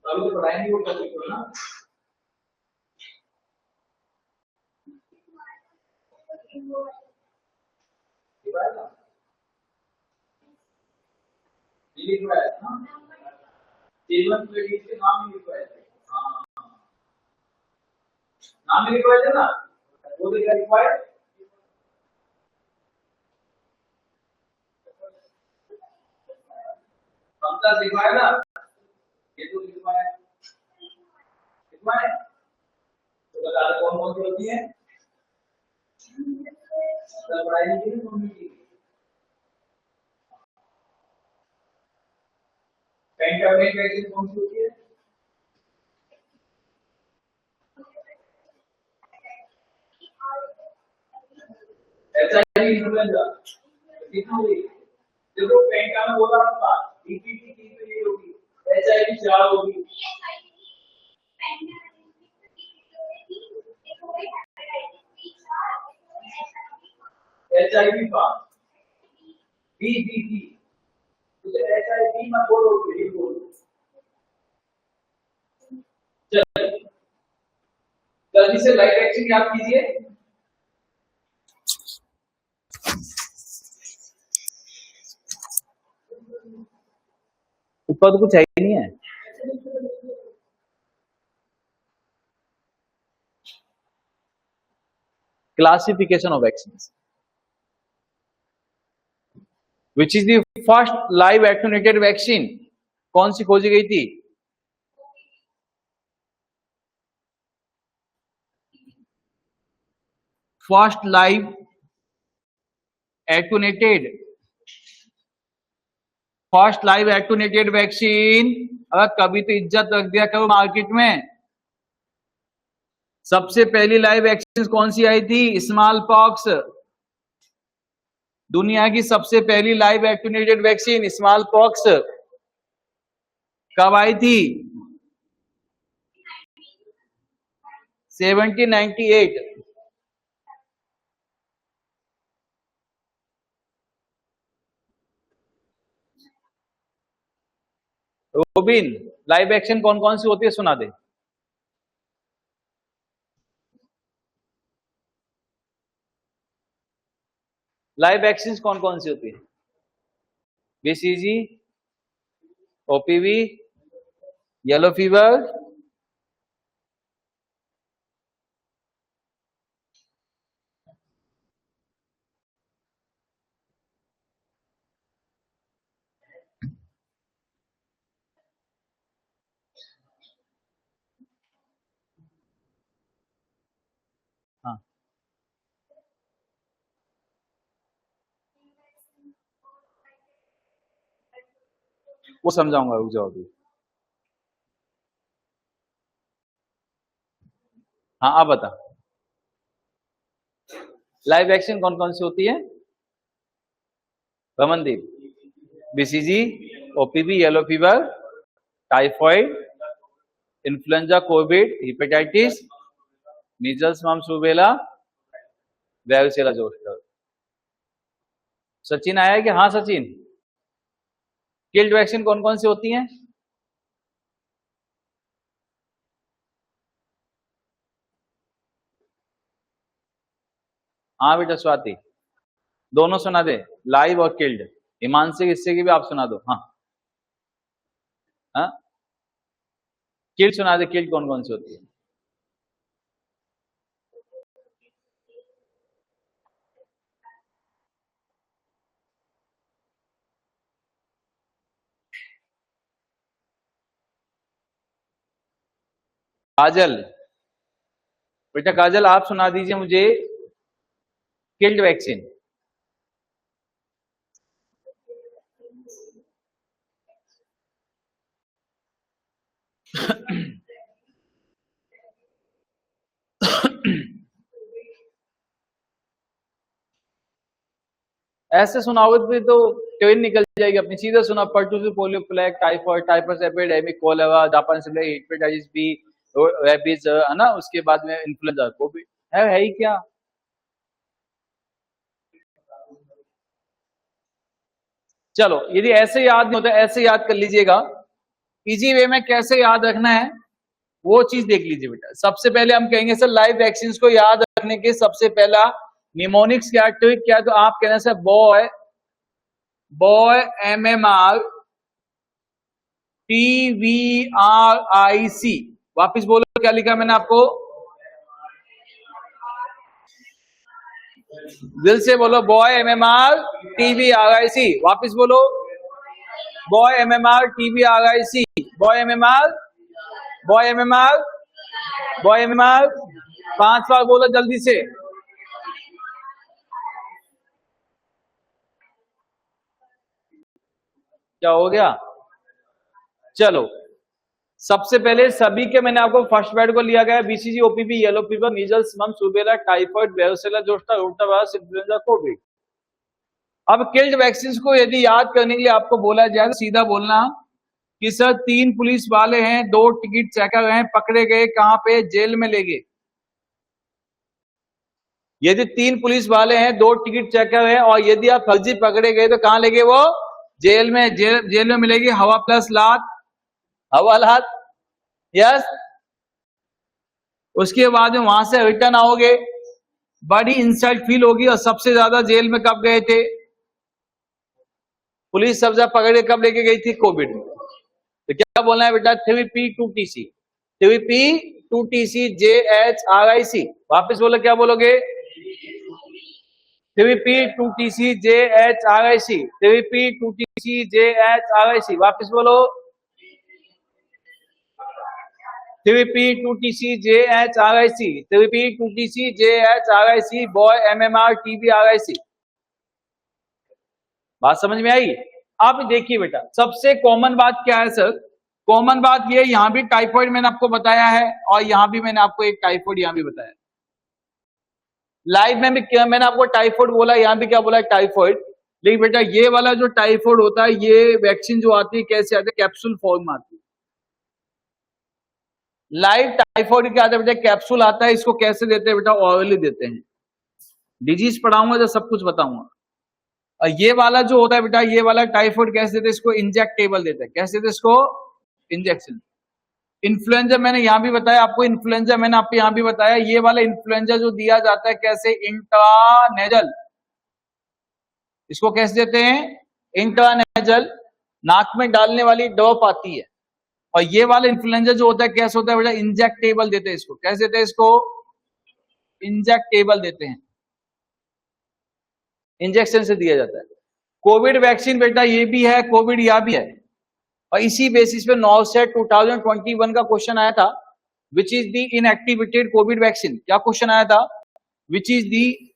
अभी तो पढ़ाएंगे वो टॉपिक को ना। नाम लिखवाए थे ना, वो भी रिक्वायर्ड पंक्ता लिखवाए ना, ये तो लिखवाए लिखवाए तो बता दो कौन कौन सी होती है? पढ़ाई की कौन की पेंटावेट वैक्सीन कौन सी होती है? एचआईवी इन्फ्लुएंजा कितनी हुई? देखो पेंटा में बोला था डीपीटी की तो ये होगी, एचआईवी 4 होगी, एचआईवी 5, बीबीटी तो एचआईवी में बोलोगे ये बोलो। चलिए जल्दी से लाइव एक्शन याद कीजिए। ऊपर तो कुछ है ही नहीं है। Classification of vaccine, which is the first live attenuated vaccine, कौन सी खोजी गई थी? First live attenuated, first live attenuated vaccine, अगर कभी तो इज्जत रख दिया करो मार्केट में। सबसे पहली लाइव वैक्सीन कौन सी आई थी? Small pox. दुनिया की सबसे पहली live attenuated vaccine small pox कब आई थी? 1798। रोबिन, लाइव वैक्सीन कौन कौन सी होती है सुना दे। लाइव वैक्सीन कौन कौन सी होती है? बीसीजी, ओपीवी, येलो फीवर, हाँ वो समझाऊंगा, रुक जाओ अभी। हाँ आप बता, लाइव वैक्सीन कौन कौन सी होती है? Ramandeep, BCG, OPV, yellow fever, typhoid, influenza, COVID, hepatitis, measles, mumps, rubella, varicella zoster. Sachin आया है कि? हाँ सचिन, किल्ड वैक्सीन कौन कौन सी होती हैं? हाँ बेटा स्वाति, दोनों सुना दे, लाइव और किल्ड। हिमांशु हिस्से की भी आप सुना दो। हाँ हाँ, किल्ड सुना दे, किल्ड कौन कौन सी होती है? काजल, बेटा काजल आप सुना दीजिए मुझे किल्ड वैक्सीन। ऐसे सुनाओगे तो ट्रेन निकल जाएगी अपनी। सीधे सुना, pertussis, polio, plague, typhoid, typhus epidemic, cholera, Japan से हेपेटाइटिस बी, रेबीज, है ना, उसके बाद में इन्फ्लुएंजा, कोविड है ही क्या। चलो, यदि ऐसे याद नहीं होता, ऐसे याद कर लीजिएगा। इजी वे में कैसे याद रखना है वो चीज देख लीजिए बेटा। सबसे पहले हम कहेंगे सर लाइव वैक्सीन को याद रखने के सबसे पहला निमोनिक्स क्या, ट्रिक क्या, तो आप कहना sir boy, boy MMR TVRIC। वापिस बोलो क्या लिखा मैंने आपको, दिल से बोलो, बॉय MMR TVRIC। वापिस बोलो, boy MMR TVRIC, boy MMR, boy MMR, boy MMR। 5 बार बोलो जल्दी से। क्या हो गया, चलो सबसे पहले सभी के मैंने आपको फर्स्ट बेड को लिया गया, BCG, OPV, yellow fever, measles, mumps, rubella, typhoid, varicella zoster, rotavirus, influenza, COVID. अब किल्ड वैक्सीन को यदि याद करने के लिए आपको बोला जाए तो सीधा बोलना कि सर 3 पुलिस वाले हैं, 2 टिकट चेकर हैं, पकड़े गए कहां पे, जेल में ले गए। यदि 3 पुलिस वाले हैं, 2 टिकट चेकर हैं और यदि आप फर्जी पकड़े गए तो कहां ले गए वो, जेल में। जेल में मिलेगी हवा प्लस लात, हवालात, यस। उसके बाद में वहां से रिटर्न आओगे, बड़ी इंसल्ट फील होगी। और सबसे ज्यादा जेल में कब गए थे पुलिस, सबसे ज्यादा पकड़े कब लेके गई थी, कोविड में। तो क्या बोलना है बेटा, 3P2TC, 3P2TC JHRIC। वापिस बोलो, क्या बोलोगे, 3P2TC JHRIC, 3P2TC JHRIC। वापिस बोलो, 3P2TC JHRIC, 3P2TC JHRIC, boy MMR TVRIC। बात समझ में आई। आप देखिए बेटा, सबसे कॉमन बात क्या है सर, कॉमन बात ये, यहां भी टाइफाइड मैंने आपको बताया है और यहां भी मैंने आपको एक टाइफाइड यहां भी बताया। लाइव में भी क्या मैंने आपको टाइफाइड बोला, यहां भी क्या बोला, टाइफाइड। लेकिन बेटा ये वाला जो टाइफाइड होता है, ये वैक्सीन जो आती है कैसे आती है, कैप्सूल फॉर्म में आती है। लाइव टाइफाइड क्या आता है बेटा, कैप्सूल आता है। इसको कैसे देते हैं बेटा, ऑरली देते हैं। डिजीज पढ़ाऊंगा तो सब कुछ बताऊंगा। और ये वाला जो होता है बेटा, ये वाला टाइफाइड कैसे देते हैं, इसको इंजेक्टेबल देते हैं। कैसे देते हैं इसको, इंजेक्शन। इन्फ्लुएंजा मैंने यहां भी बताया आपको, इन्फ्लुएंजा मैंने आपको यहां भी बताया। ये वाला इन्फ्लुएंजा जो दिया जाता है कैसे, इंट्रानेजल। इसको कैसे देते हैं, इंट्रानेजल, नाक में डालने वाली ड्रॉप आती है। और ये वाला इन्फ्लुएंजा जो होता है कैसे होता है बेटा, इंजेक्टेबल देते हैं इसको। कैसे देते हैं इसको, इंजेक्टेबल देते हैं, इंजेक्शन से दिया जाता है। कोविड वैक्सीन बेटा ये भी है, कोविड यह भी है। और इसी बेसिस पे 9 से 2021 का क्वेश्चन आया था, which is the inactivated Covid vaccine. क्या क्वेश्चन आया था, which is the,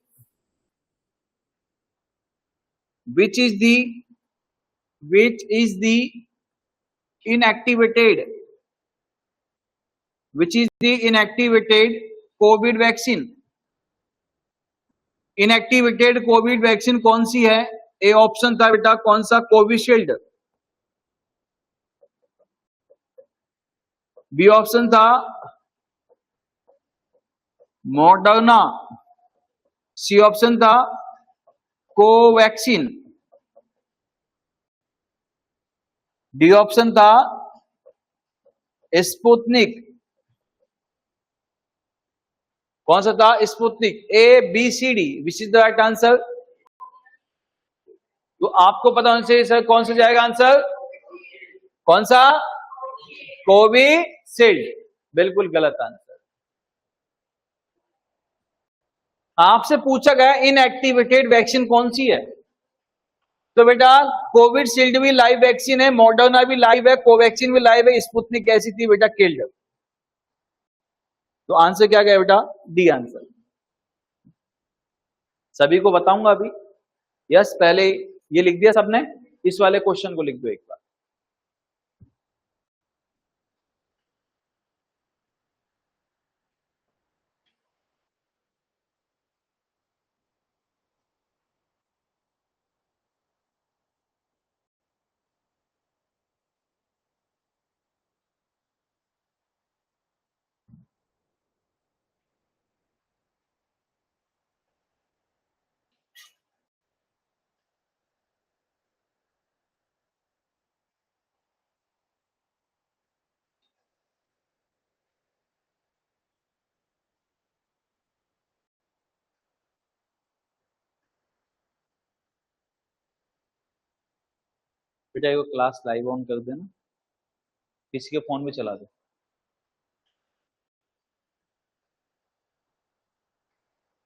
which is the, which is the inactivated, which is the inactivated covid vaccine। inactivated covid vaccine कौन सी है, ए ऑप्शन था बेटा कौन सा, कोविशील्ड। बी ऑप्शन था मॉडर्ना। सी ऑप्शन था कोवैक्सीन। डी ऑप्शन था स्पुतनिक। कौन सा था, Sputnik. ABCD, which is the right answer. तो आपको पता होना चाहिए सर कौन सा जाएगा आंसर, कौन सा, कोविशील्ड। बिल्कुल गलत आंसर। आपसे पूछा गया इनएक्टिवेटेड वैक्सीन कौन सी है, तो बेटा कोविशील्ड भी लाइव वैक्सीन है, मॉडर्ना भी लाइव है, कोवैक्सीन भी लाइव है, स्पुतनिक कैसी थी बेटा, किल्ड। तो आंसर क्या गया बेटा, डी आंसर। सभी को बताऊंगा अभी, यस। पहले ये लिख दिया सबने, इस वाले क्वेश्चन को लिख दो एक बार। बेटा ये क्लास लाइव ऑन कर देना, किसी के फोन में चला दो।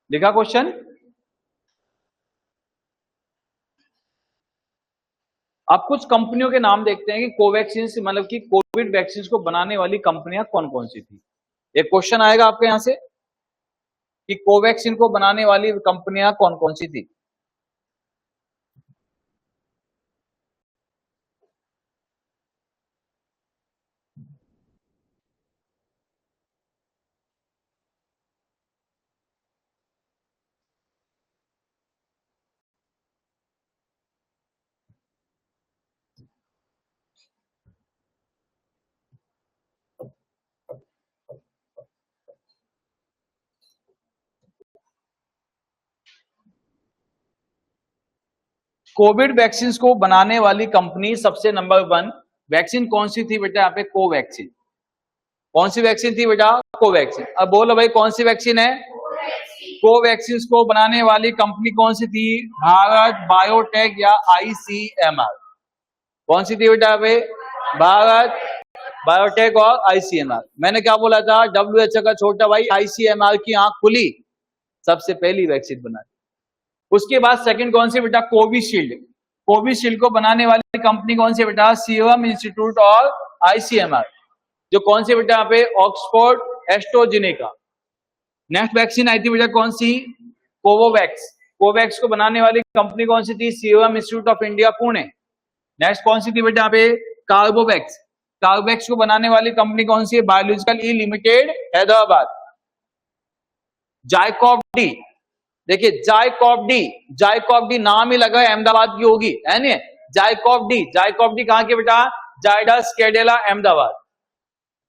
लिखा क्वेश्चन? आप कुछ कंपनियों के नाम देखते हैं कि कोवैक्सीन से मतलब कि कोविड वैक्सीन को बनाने वाली कंपनियां कौन कौन सी थी। एक क्वेश्चन आएगा आपके यहां से कि कोवैक्सीन को बनाने वाली कंपनियां कौन कौन सी थी। कोविड वैक्सीन को बनाने वाली कंपनी सबसे नंबर 1 वैक्सीन कौन सी थी बेटा? यहाँ पे कोवैक्सीन। कौन सी वैक्सीन थी बेटा? कोवैक्सीन। अब बोलो भाई कौन सी वैक्सीन है? कोवैक्सीन को बनाने वाली कंपनी कौन सी थी? भारत बायोटेक या आईसीएमआर। कौन सी थी बेटा? पे भारत बायोटेक और आईसीएमआर। मैंने क्या बोला था? डब्ल्यूएचओ का छोटा भाई आईसीएमआर की आंख खुली, सबसे पहली वैक्सीन बनाई। उसके बाद सेकंड कौन सी बेटा? कोविशील्ड। कोविशील्ड को बनाने वाली कंपनी कौन सी बेटा? सीरम इंस्टीट्यूट और आईसीएमआर। जो कौन सी बेटा? यहाँ पे ऑक्सफोर्ड एस्ट्रोजेनेका। नेक्स्ट वैक्सीन आई थी बेटा कौन सी? कोवोवैक्स। कोवैक्स को बनाने वाली कंपनी कौन सी थी? Serum institute of India Pune. Next कौन सी थी बेटा यहाँ पे? कार्बोवैक्स। कार्बोवैक्स को बनाने वाली कंपनी कौन सी है? बायोलॉजिकल ई लिमिटेड हैदराबाद। जायकॉब डी, देखिए जायकॉब डी, जायकॉब डी नाम ही लगा है अहमदाबाद की होगी है नहीं? जायकॉब डी, जायकॉब डी कहां के बेटा? जायडस कैडिला अहमदाबाद।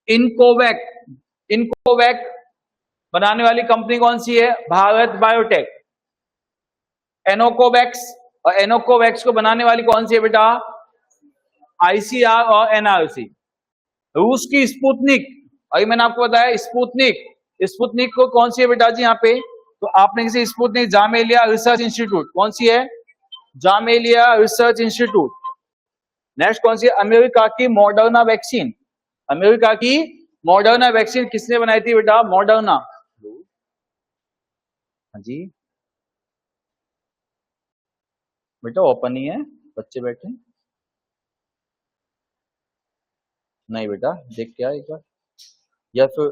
इनकोवैक, इनकोवैक बनाने वाली कंपनी कौन सी है? भारत बायोटेक। एनोकोवैक्स, और एनोकोवैक्स को बनाने वाली कौन सी है बेटा? आईसीआर और एनआरसी। रूस की स्पुतनिक, अभी मैंने आपको बताया स्पुतनिक, स्पुतनिक को कौन सी है बेटा जी यहाँ पे? तो आपने किसी स्पुतनिक जामेलिया रिसर्च इंस्टीट्यूट, कौन सी है? जामेलिया रिसर्च इंस्टीट्यूट। नेक्स्ट कौन सी है? अमेरिका की मॉडर्ना वैक्सीन। अमेरिका की मॉडर्ना वैक्सीन किसने बनाई थी बेटा? मॉडर्ना। हाँ जी बेटा ओपन ही है, बच्चे बैठे नहीं बेटा, देख क्या एक बार, या फिर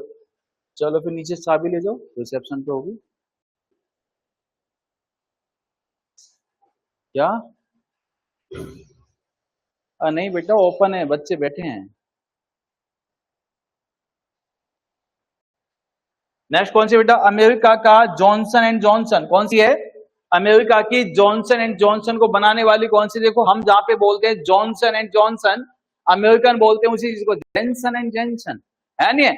चलो फिर नीचे चाबी ले जाओ, रिसेप्शन पे होगी क्या? नहीं बेटा ओपन है, बच्चे बैठे हैं। नेक्स्ट कौन सी बेटा? अमेरिका का जॉनसन एंड जॉनसन। कौन सी है? अमेरिका की जॉनसन एंड जॉनसन को बनाने वाली कौन सी? देखो हम जहां पे बोलते हैं जॉनसन एंड जॉनसन, अमेरिकन बोलते हैं उसी चीज को जेंसन एंड जेंसन, है नहीं?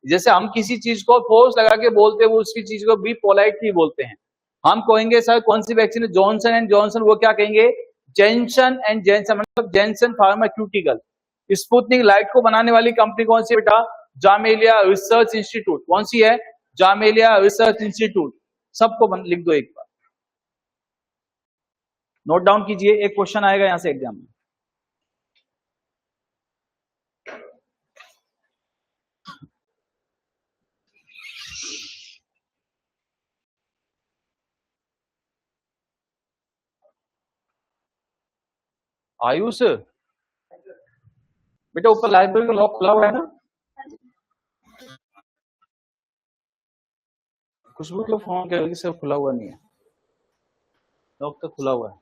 जैसे हम किसी चीज को फोर्स लगा के बोलते हैं, वो उसकी चीज को भी पोलाइटली बोलते हैं। हम कहेंगे सर कौन सी वैक्सीन है? Johnson and Johnson. वो क्या कहेंगे? जेंसन एंड जेंसन, मतलब जेंसन फार्मास्यूटिकल। स्पुतनिक लाइट को बनाने वाली कंपनी कौन सी बेटा? जामेलिया रिसर्च इंस्टीट्यूट। कौन सी है? जामेलिया रिसर्च इंस्टीट्यूट। सबको लिख दो एक बार, नोट डाउन कीजिए, एक क्वेश्चन आएगा यहां से एग्जाम में। आयुष बेटा ऊपर लाइब्रेरी का लॉक खुला हुआ है ना? खुशबू को फोन कर सर खुला हुआ नहीं है, लॉक तो खुला हुआ है।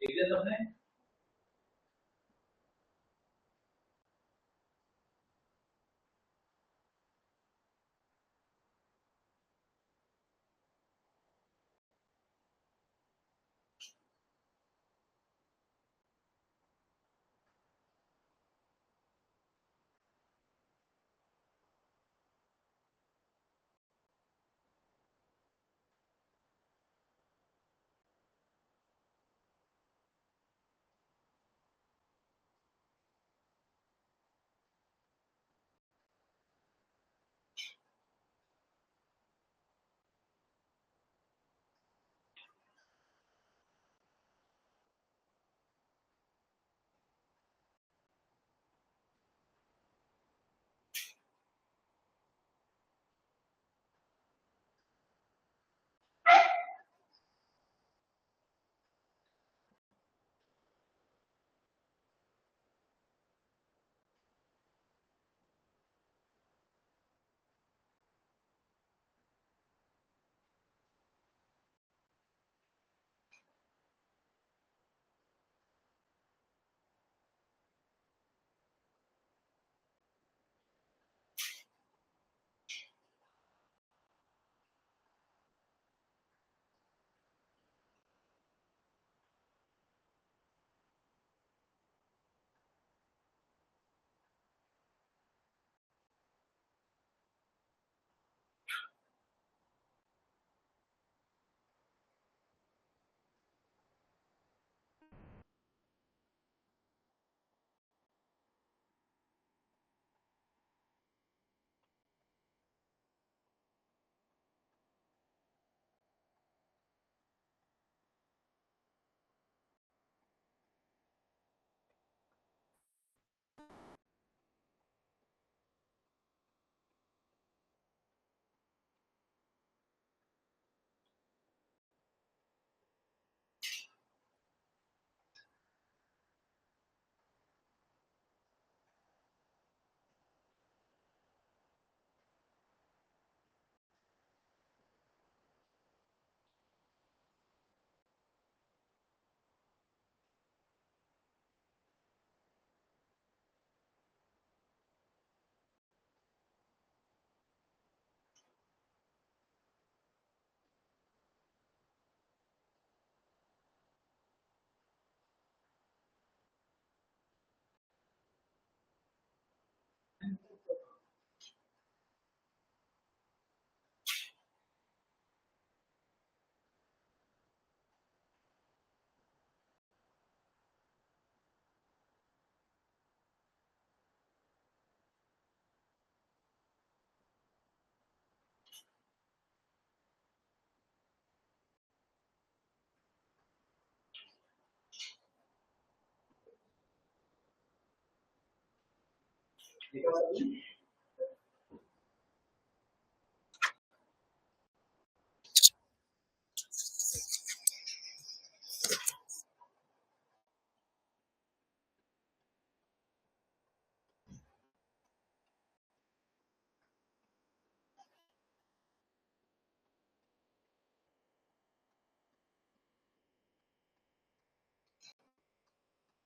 ठीक है सबने?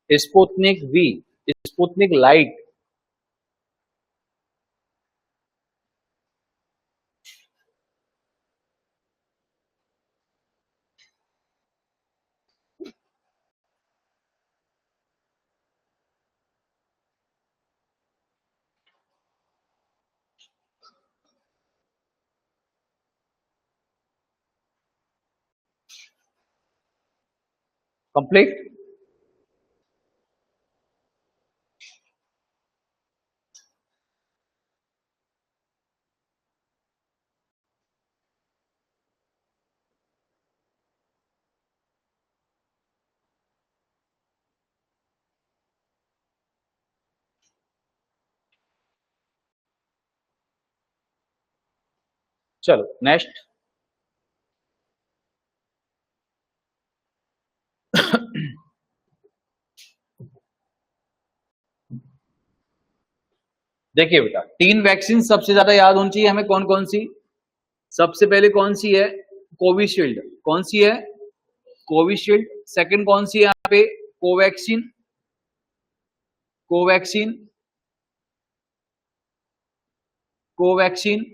Sputnik V, Sputnik light, complete. चलो नेक्स्ट। देखिए बेटा, 3 वैक्सीन सबसे ज्यादा याद होनी चाहिए हमें। कौन कौन सी? सबसे पहले कौन सी है? कोविशील्ड। कौन सी है? कोविशील्ड। सेकंड कौन सी है पे कोवैक्सीन, कोवैक्सीन, कोवैक्सीन।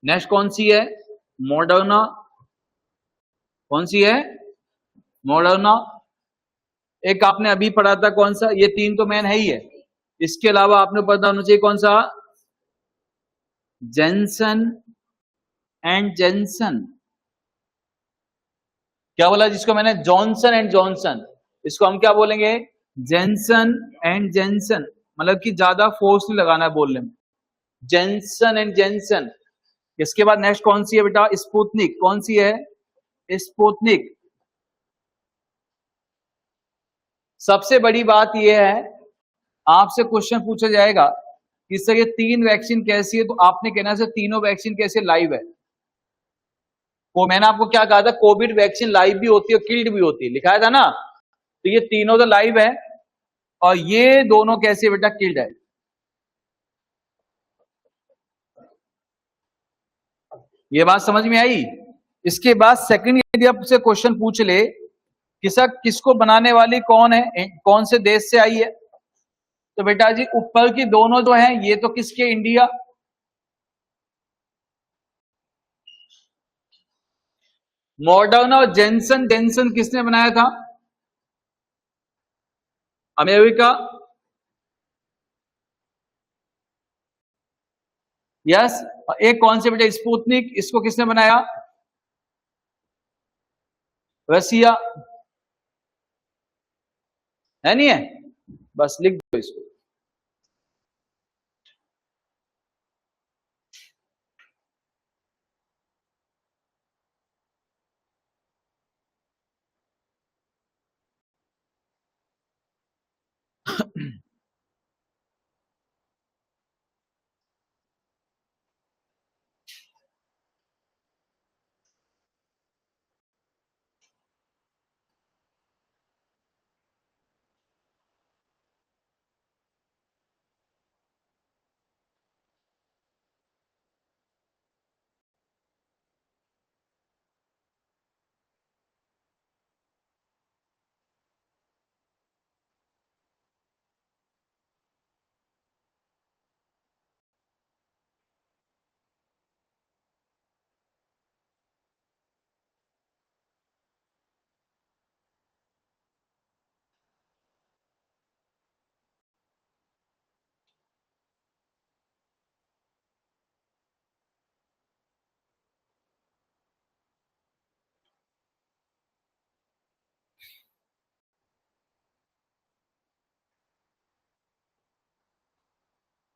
नेक्स्ट कौन सी है? मॉडर्ना। कौन सी है? मॉडर्ना। एक आपने अभी पढ़ा था कौन सा, ये तीन तो मेन है ही है, इसके अलावा आपने पता होना चाहिए कौन सा? Jenson and Jenson. क्या बोला जिसको मैंने? Johnson and Johnson. इसको हम क्या बोलेंगे? Jenson and Jenson. मतलब कि ज्यादा फोर्स नहीं लगाना है बोलने में, जेंसन एंड जेंसन। इसके बाद नेक्स्ट कौन सी है बेटा? स्पुतनिक। कौन सी है? स्पुतनिक। सबसे बड़ी बात यह है, आपसे क्वेश्चन पूछा जाएगा कि सर ये तीन वैक्सीन कैसी है, तो आपने कहना सर तीनों वैक्सीन कैसे लाइव है। वो मैंने आपको क्या कहा था? कोविड वैक्सीन लाइव भी होती है और किल्ड भी होती है, लिखाया था ना। तो ये तीनों तो लाइव है और ये दोनों कैसे बेटा? किल्ड है। ये बात समझ में आई? इसके बाद सेकंड यदि आपसे क्वेश्चन पूछ ले कि सर किसको बनाने वाली कौन है, कौन से देश से आई है, तो बेटा जी ऊपर की दोनों जो हैं ये तो किसके? इंडिया। मॉडर्ना और जेंसन, जेंसन किसने बनाया था? अमेरिका। यस। एक कौन से बेटा? स्पुतनिक, इसको किसने बनाया? रसिया। है नहीं है? बस लिख दो इसको।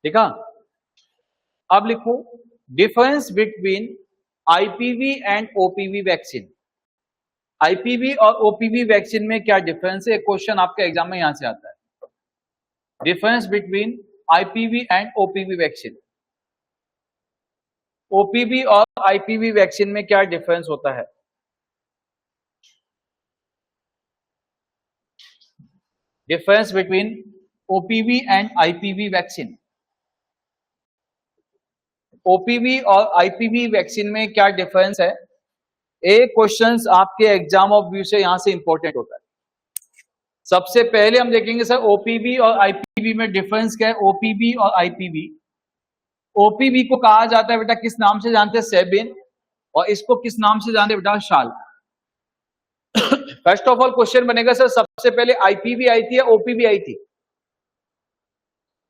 ठीक है, अब लिखो difference between IPv and OPV vaccine. IPv और ओपीवी वैक्सीन में क्या डिफरेंस है? क्वेश्चन आपके एग्जाम में यहां से आता है। Difference between IPv and OPV vaccine. OPV और आईपीवी वैक्सीन में क्या डिफरेंस होता है? Difference between OPV and IPv vaccine. OPV और आईपीवी वैक्सीन में क्या डिफरेंस है? एक क्वेश्चंस आपके एग्जाम ऑफ व्यू से यहां से इंपॉर्टेंट होता है। सबसे पहले हम देखेंगे सर ओपीवी और आईपीवी में डिफरेंस क्या है। ओपीवी और आईपीवी, ओपीवी को कहा जाता है बेटा किस नाम से जानते हैं? सेबिन। और इसको किस नाम से जानते हैं बेटा? शाल। फर्स्ट ऑफ ऑल क्वेश्चन बनेगा सर सबसे पहले आईपीवी आई थी या ओपीवी आई थी?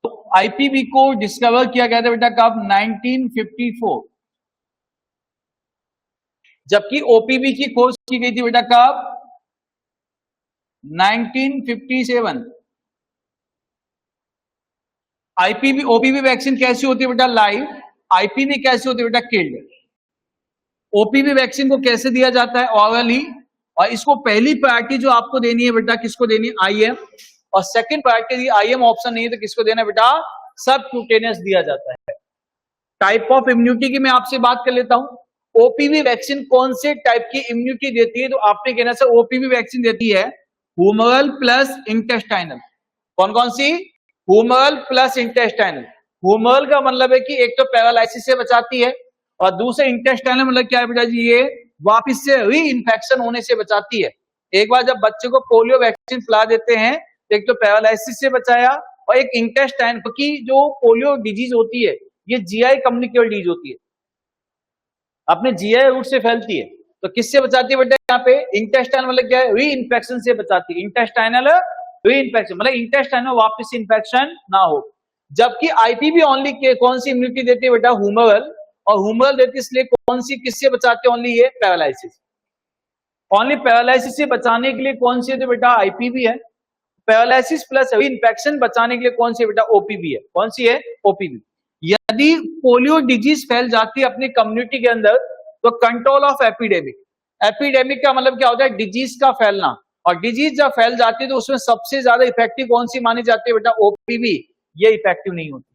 तो आईपीवी को डिस्कवर किया गया था बेटा कब? 1954। जबकि ओपीवी की खोज की गई थी बेटा कब? 1957। आईपीवी ओपीवी वैक्सीन कैसी होती है बेटा? लाइव। आईपीवी कैसी होती है बेटा? किल्ड। ओपीवी वैक्सीन को कैसे दिया जाता है? ऑरली। और इसको पहली प्रायोरिटी जो आपको देनी है बेटा किसको देनी है? आईएम। और सेकंड प्रायोरिटी आईएम ऑप्शन नहीं है तो किसको देना है बेटा? सबक्यूटेनियस दिया जाता है। टाइप ऑफ इम्यूनिटी की मैं आपसे बात कर लेता हूं। ओपीवी वैक्सीन कौन से टाइप की इम्यूनिटी देती है? तो आपने कहना सर ओपीवी वैक्सीन देती है ह्यूमरल प्लस इंटेस्टाइनल। कौन कौन सी? Humoral plus intestinal. ह्यूमरल का मतलब है कि एक तो पैरालाइसिस से बचाती है और दूसरे इंटेस्टाइनल मतलब क्या है बेटा जी? ये वापिस से री इन्फेक्शन होने से बचाती है। एक बार जब बच्चे को पोलियो वैक्सीन पिला देते हैं तो एक तो पैरालाइसिस से बचाया और एक इंटेस्टाइन, क्योंकि जो पोलियो डिजीज होती है ये जीआई कम्युनिकेबल डिजीज होती है, अपने जीआई रूट से फैलती है। तो किससे बचाती है बेटा? यहाँ पे इंटेस्टाइन मतलब क्या है? री इन्फेक्शन से बचाती है। इंटेस्टाइनल री इन्फेक्शन मतलब इंटेस्टाइन में वापस इन्फेक्शन ना हो। जबकि आईपीवी ओनली कौन सी इम्यूनिटी देती है बेटा? ह्यूमरल, और ह्यूमरल देती है इसलिए कौन सी, किससे बचाती है? ओनली ये पैरालाइसिस। ओनली पैरालाइसिस से बचाने के लिए कौन सी है? तो बेटा आईपीवी है। पैरालाइसिस प्लस इन्फेक्शन बचाने के लिए कौन सी है बेटा? ओपीवी है। कौन सी है? ओपीवी। यदि पोलियो डिजीज फैल जाती है अपनी कम्युनिटी के अंदर तो कंट्रोल ऑफ एपिडेमिक, एपिडेमिक का मतलब क्या होता है? डिजीज का फैलना। और डिजीज जब फैल जाती है तो उसमें सबसे ज्यादा इफेक्टिव कौन सी मानी जाती है बेटा? ओपीवी। ये इफेक्टिव नहीं होती।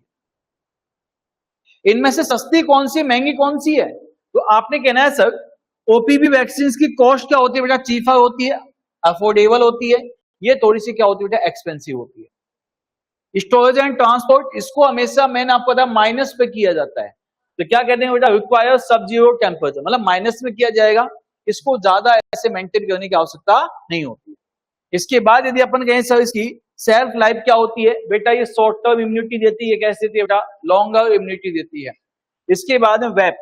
इनमें से सस्ती कौन सी, महंगी कौन सी है? तो आपने कहना है सर ओपीवी वैक्सीन की कॉस्ट क्या होती है बेटा? चीफर होती है, अफोर्डेबल होती है। ये थोड़ी सी क्या होती है बेटा? एक्सपेंसिव होती है। स्टोरेज एंड ट्रांसपोर्ट इसको हमेशा मैंने आपको बताया माइनस पे किया जाता है। तो क्या कहते हैं बेटा? रिक्वायर सब जीरो टेम्परेचर, मतलब माइनस में किया जाएगा। इसको ज्यादा ऐसे मेंटेन करने की आवश्यकता नहीं होती। इसके बाद यदि अपन कहें सर इसकी सेल्फ लाइफ क्या होती है बेटा? ये शॉर्ट टर्म इम्यूनिटी देती है। कैसे देती है बेटा? लॉन्गर इम्यूनिटी देती है। इसके बाद में वेप,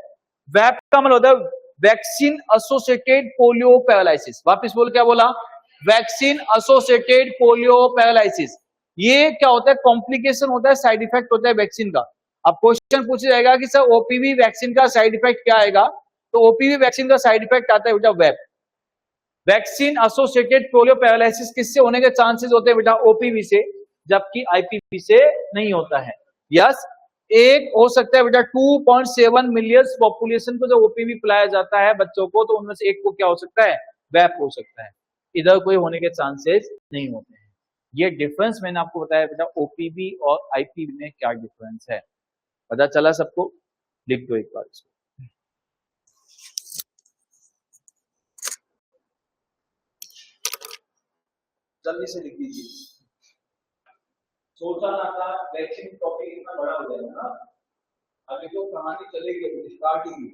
वेप का मतलब होता है वैक्सीन एसोसिएटेड पोलियो पैरालाइसिस। वापस बोल, क्या बोला? Vaccine associated polio paralysis. ये क्या होता है? कॉम्प्लिकेशन होता है, साइड इफेक्ट होता है वैक्सीन का। अब क्वेश्चन पूछा जाएगा कि सर ओपीवी वैक्सीन का साइड इफेक्ट क्या आएगा? तो ओपीवी वैक्सीन का साइड इफेक्ट आता है बेटा वेप। वैक्सीन एसोसिएटेड पोलियो पैरालाइसिस किससे होने के चांसेस होते हैं बेटा? ओपीवी से, जबकि आईपीवी से नहीं होता है। यस, एक हो सकता है बेटा 2.7 मिलियन पॉपुलेशन को जब ओपीवी पिलाया जाता है बच्चों को तो उनमें से एक को क्या हो सकता है? वैप हो सकता है। इधर कोई होने के चांसेस नहीं होते हैं। ये डिफरेंस मैंने आपको बताया बेटा ओपीवी और आईपीवी में क्या डिफरेंस है। पता चला सबको? लिख दो एक बार इसको। जल्दी से लिख दीजिए। सोचा ना था वैक्सीन टॉपिक इतना बड़ा हो जाएगा ना। अभी तो कहानी चलेगी, अभी स्टार्टिंग।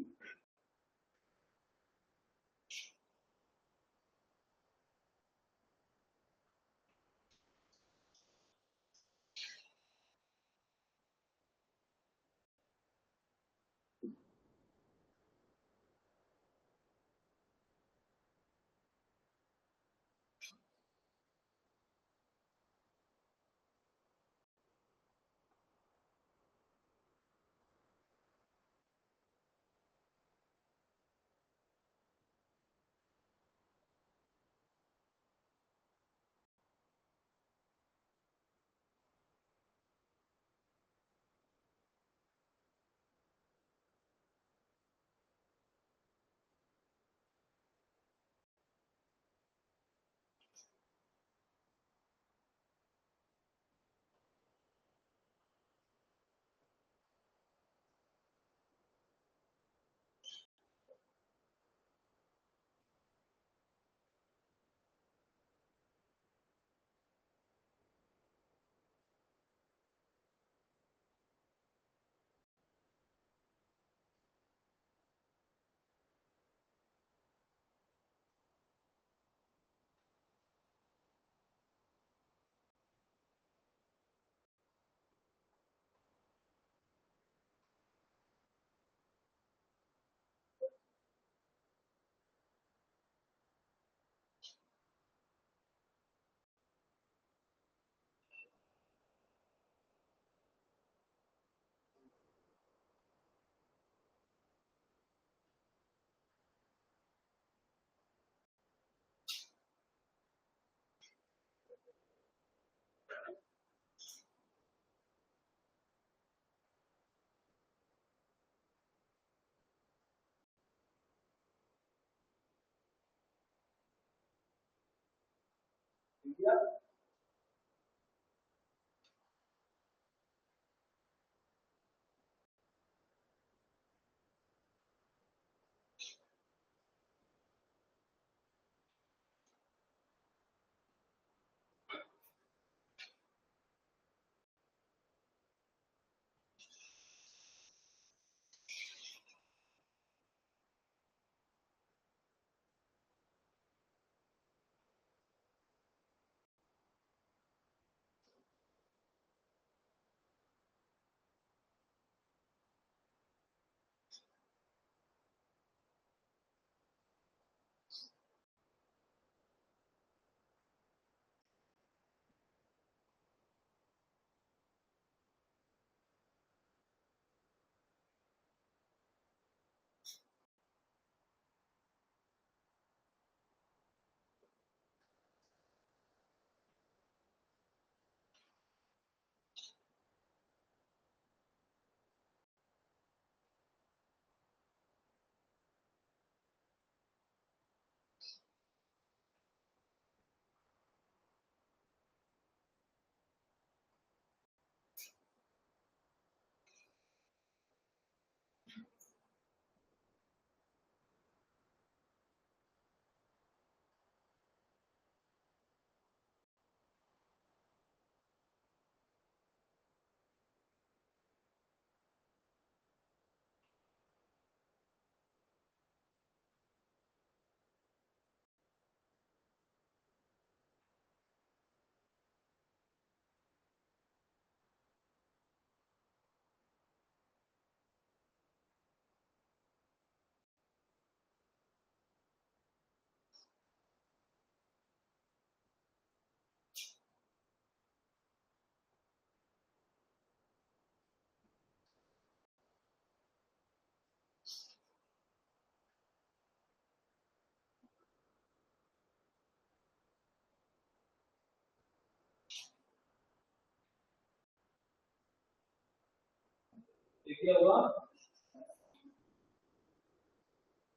देखिए होगा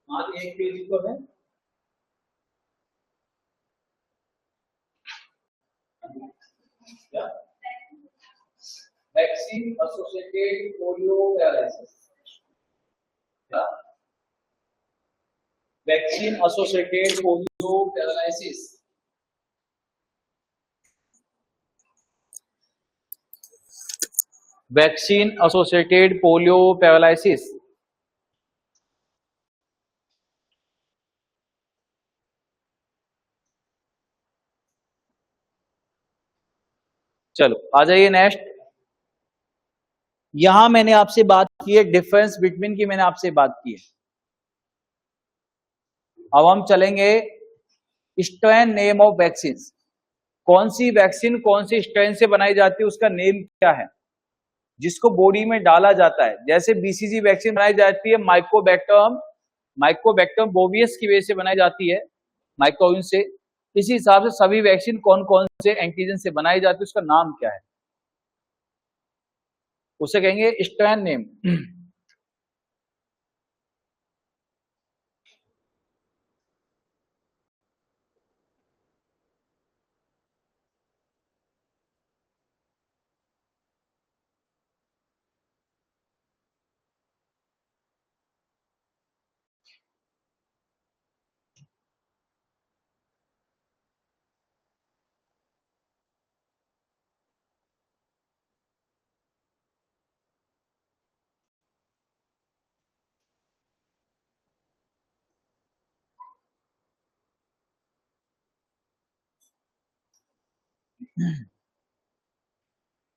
आज एक पेज को है क्या वैक्सीन एसोसिएटेड पोलियो पैरालिसिस क्या vaccine associated polio paralysis vaccine associated polio paralysis चलो आ जाइए नेक्स्ट। यहां मैंने आपसे बात की है डिफरेंस बिटवीन की, मैंने आपसे बात की है। अब हम चलेंगे स्ट्रेन नेम ऑफ वैक्सीन, कौन सी वैक्सीन कौन सी स्ट्रेन से बनाई जाती है, उसका नेम क्या है जिसको बॉडी में डाला जाता है। जैसे बीसीजी वैक्सीन बनाई जाती है माइकोबैक्टरम बोवियस की वजह से बनाई जाती है, माइक्रोविन से। इसी हिसाब से सभी वैक्सीन कौन कौन से एंटीजन से बनाई जाती है, उसका नाम क्या है, उसे कहेंगे स्ट्रेन नेम।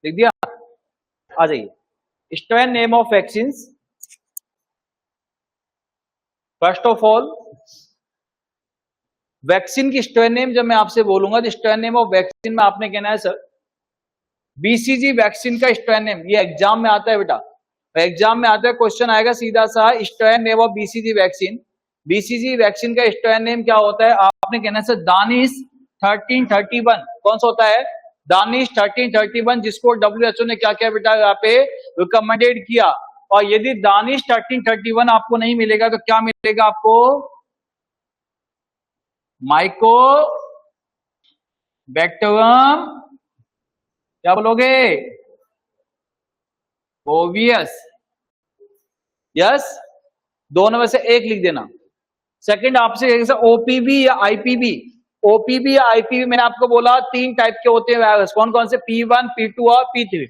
लिख दिया, आ जाइए। Strain name of vaccine, first of all vaccine की स्ट्रेन नेम जब मैं आपसे बोलूंगा तो स्ट्रेन नेम ऑफ वैक्सीन में आपने कहना है सर बीसीजी वैक्सीन का स्ट्रेन नेम। ये एग्जाम में आता है बेटा, एग्जाम में आता है, क्वेश्चन आएगा सीधा सा strain name of BCG vaccine. BCG vaccine का स्ट्रेन नेम क्या होता है, आपने कहना है सर दानिश 1331। कौन सा होता है, दानिश 1331, जिसको WHO ने क्या किया बेटा यहाँ पे रिकमेंडेड किया। और यदि दानिश 1331 आपको नहीं मिलेगा तो क्या मिलेगा आपको, माइकोबैक्टरम क्या बोलोगे, बोवियस। यस, दोनों में से एक लिख देना। सेकंड आपसे ओपीवी या आईपीवी, ओपीवी या आईपीवी मैंने आपको बोला 3 टाइप के होते हैं वायरस, कौन कौन से, P1 P2 और P3।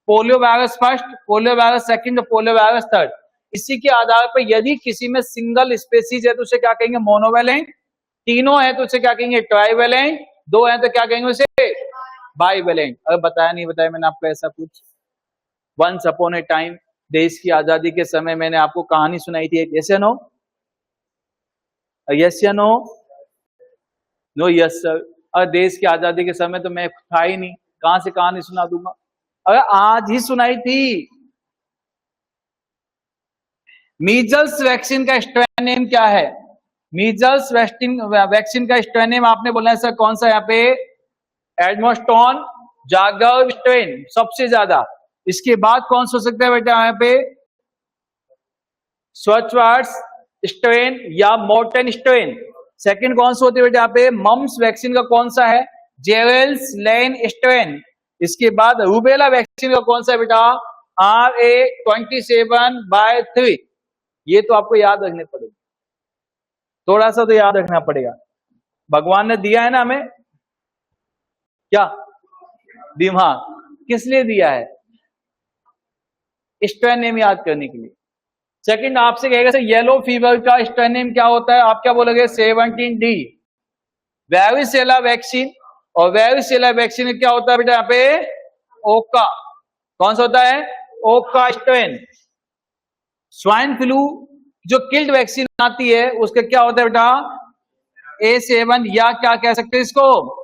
Polio virus first, polio virus second, polio virus third. इसी के आधार पर यदि किसी में सिंगल स्पेसीज है तो उसे क्या कहेंगे, मोनोवैलेंट। तीनों है तो उसे क्या कहेंगे, ट्राइवैलेंट। 2 है तो क्या कहेंगे उसे, बाइवैलेंट। अगर बताया नहीं बताया मैंने आपको ऐसा कुछ। वंस अपॉन ए टाइम, देश की आजादी के समय मैंने आपको कहानी सुनाई थी, यस या नो, यस या नो, नो यस सर। अगर देश की आजादी के समय तो मैं था ही नहीं, कहां से कहानी सुना दूंगा। अगर आज ही सुनाई थी। मीजल्स वैक्सीन का स्ट्रेन नेम क्या है, मीजल्स वैक्सीन का स्ट्रेन नेम आपने बोला है सर कौन सा, यहाँ पे एडमोस्टोन जागर स्ट्रेन सबसे ज्यादा। इसके बाद कौन सा हो सकता है बेटा यहाँ पे, स्वचवार्ड्स स्ट्रेन या मॉर्टन स्ट्रेन। सेकंड कौन सा होती है बेटा यहाँ पे, मम्स वैक्सीन का कौन सा है, जेवेल्स लेन स्ट्रेन। इसके बाद रूबेला वैक्सीन का कौन सा है बेटा, RA27/3। ये तो आपको याद रखने पड़ेगा, थोड़ा सा तो याद रखना पड़ेगा। भगवान ने दिया है ना हमें, क्या दिमाग, किस लिए दिया है, स्ट्रेन नेम याद करने के लिए। सेकंड आपसे कहेगा सर येलो फीवर का स्ट्रेन नेम क्या होता है, आप क्या बोलोगे, 17D वैरिसेला वैक्सीन। और वैरिसेला वैक्सीन में क्या होता है बेटा यहाँ पे, ओका। कौन सा होता है, ओका स्ट्रेन। स्वाइन फ्लू जो किल्ड वैक्सीन आती है उसका क्या होता है बेटा, A7 या क्या कह सकते हैं इसको,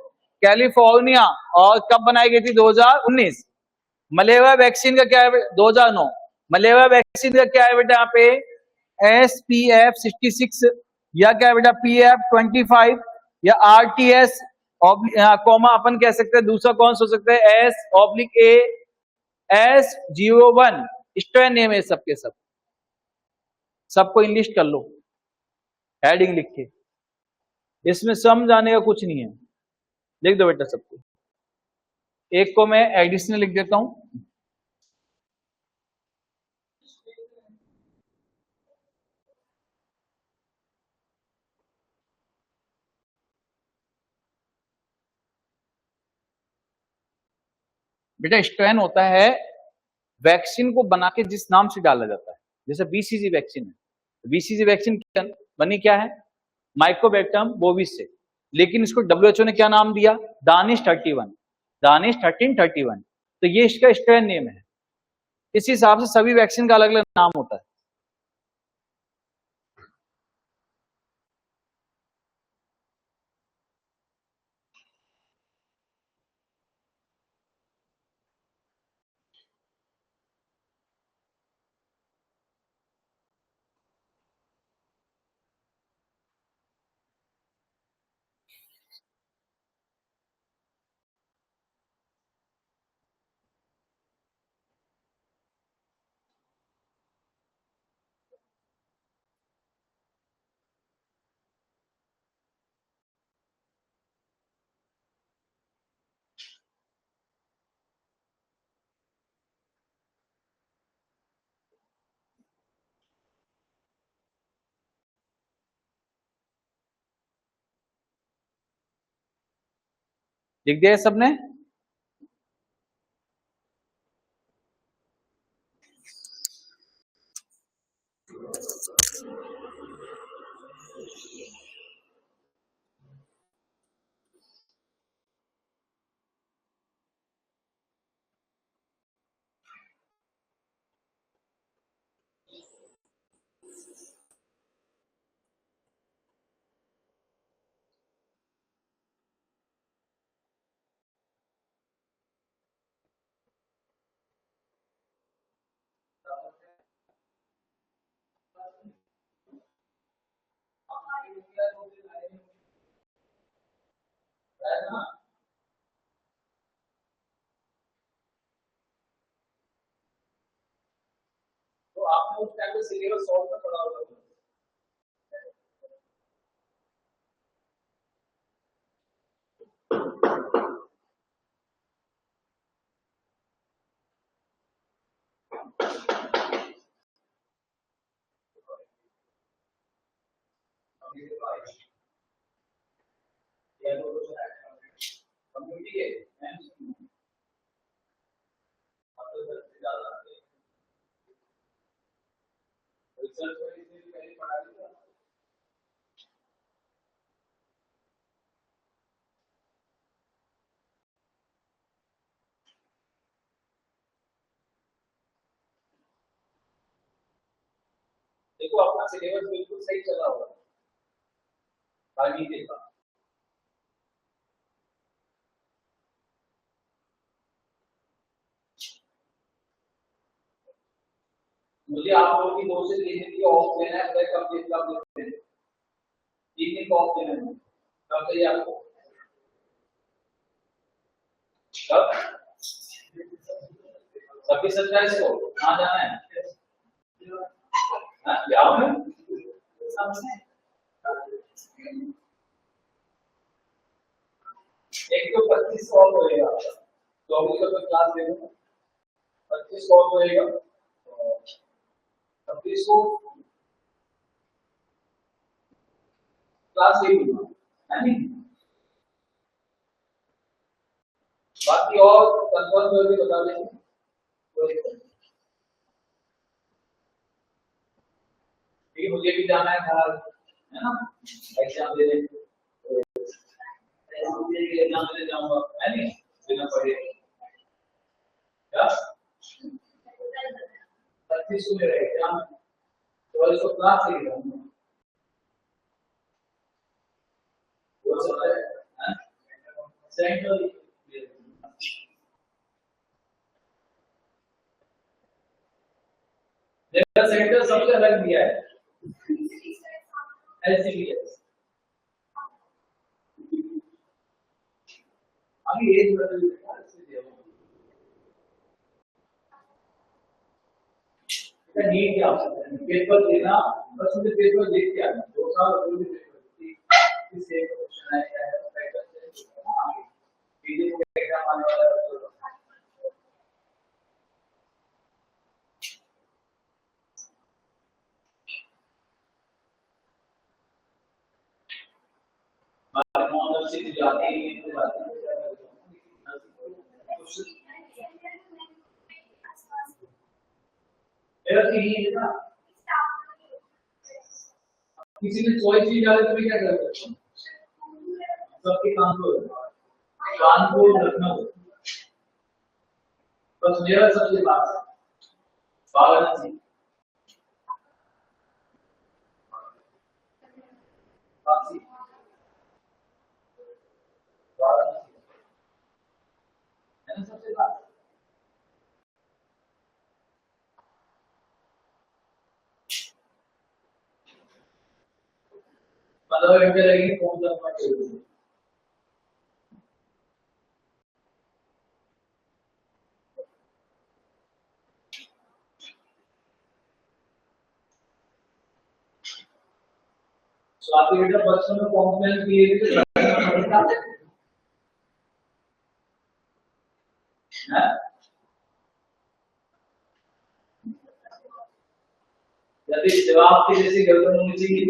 कैलिफोर्निया। और कब बनाई गई थी, 2019। मलेरिया वैक्सीन का क्या है, 2009। मलेरिया वैक्सीन का क्या है बेटा यहाँ पे, SPF66 या क्या है बेटा, PF25 या RTS कॉमा अपन कह सकते हैं। दूसरा कौन सा हो सकता है, S/A S01 स्ट्रेन नेम है सबके सब, सबको इंलिस्ट कर लो हेडिंग लिख के, इसमें समझाने का कुछ नहीं है, लिख दो बेटा सबको। एक को मैं एडिशनल लिख देता हूं, बेटा स्ट्रेन होता है वैक्सीन को बना के जिस नाम से डाला जाता है, जैसे बीसीजी वैक्सीन है, बीसीजी वैक्सीन बनी क्या है, माइक्रोबैक्टम बोविस से, लेकिन इसको डब्ल्यूएचओ ने क्या नाम दिया, दानिश 31, दानिश 1331, तो ये इसका स्ट्रेन नेम है। इस हिसाब से सभी वैक्सीन का अलग अलग नाम होता है। लिख दिया सबने? तो आपने उस टाइम पे सिलेबस सॉल्व में पढ़ा होगा। देखो अपना सिलेबस बिल्कुल सही चला हुआ है, बाकी देखा मुझे आप लोगों की 2 से 3 दिन की ऑफ लेना है, फिर कब लेते हैं 3 दिन का ऑफ लेना है, कब चाहिए आपको, कब 26-27 को कहाँ जाना है, बिहार में एक तो 25 को ऑफ होएगा, तो अभी तो क्लास ले लूंगा, 25 को ऑफ होएगा, 26 को क्लास ले लूंगा, है नहीं, बाकी और कंफर्म करके बता देंगे। क्योंकि मुझे भी जाना है बाहर, है ना, एग्जाम देने, एग्जाम देने जाऊंगा, है नहीं, देना पड़ेगा क्या, 25 को मेरा एग्जाम, तो इसको क्लास ले लूंगा, हो सकता है सेंट्रल सेंटर सबसे अलग दिया है, एलसीबीएस अभी 1 बदल नीट क्या हो सकता है, पेपर देना बस, मुझे पेपर देख के आना, 2 साल कोई भी पेपर इससे क्वेश्चन आया है पैटर्न से आगे पीजी को एग्जाम आने वाला है। मॉडल से जाते हैं तो बात मेरा है ना, किसी ने चॉइस ली डाले तो मैं क्या कर सकता हूँ, सबके कानपुर लखनऊ, बस मेरा सबसे पास वाराणसी, सबसे पास मतलब घंटे लगेंगे फोन तक। तो आपके बेटा बच्चों में कॉम्प्लेन किए थे यदि जवाब के जैसे गर्दन होनी चाहिए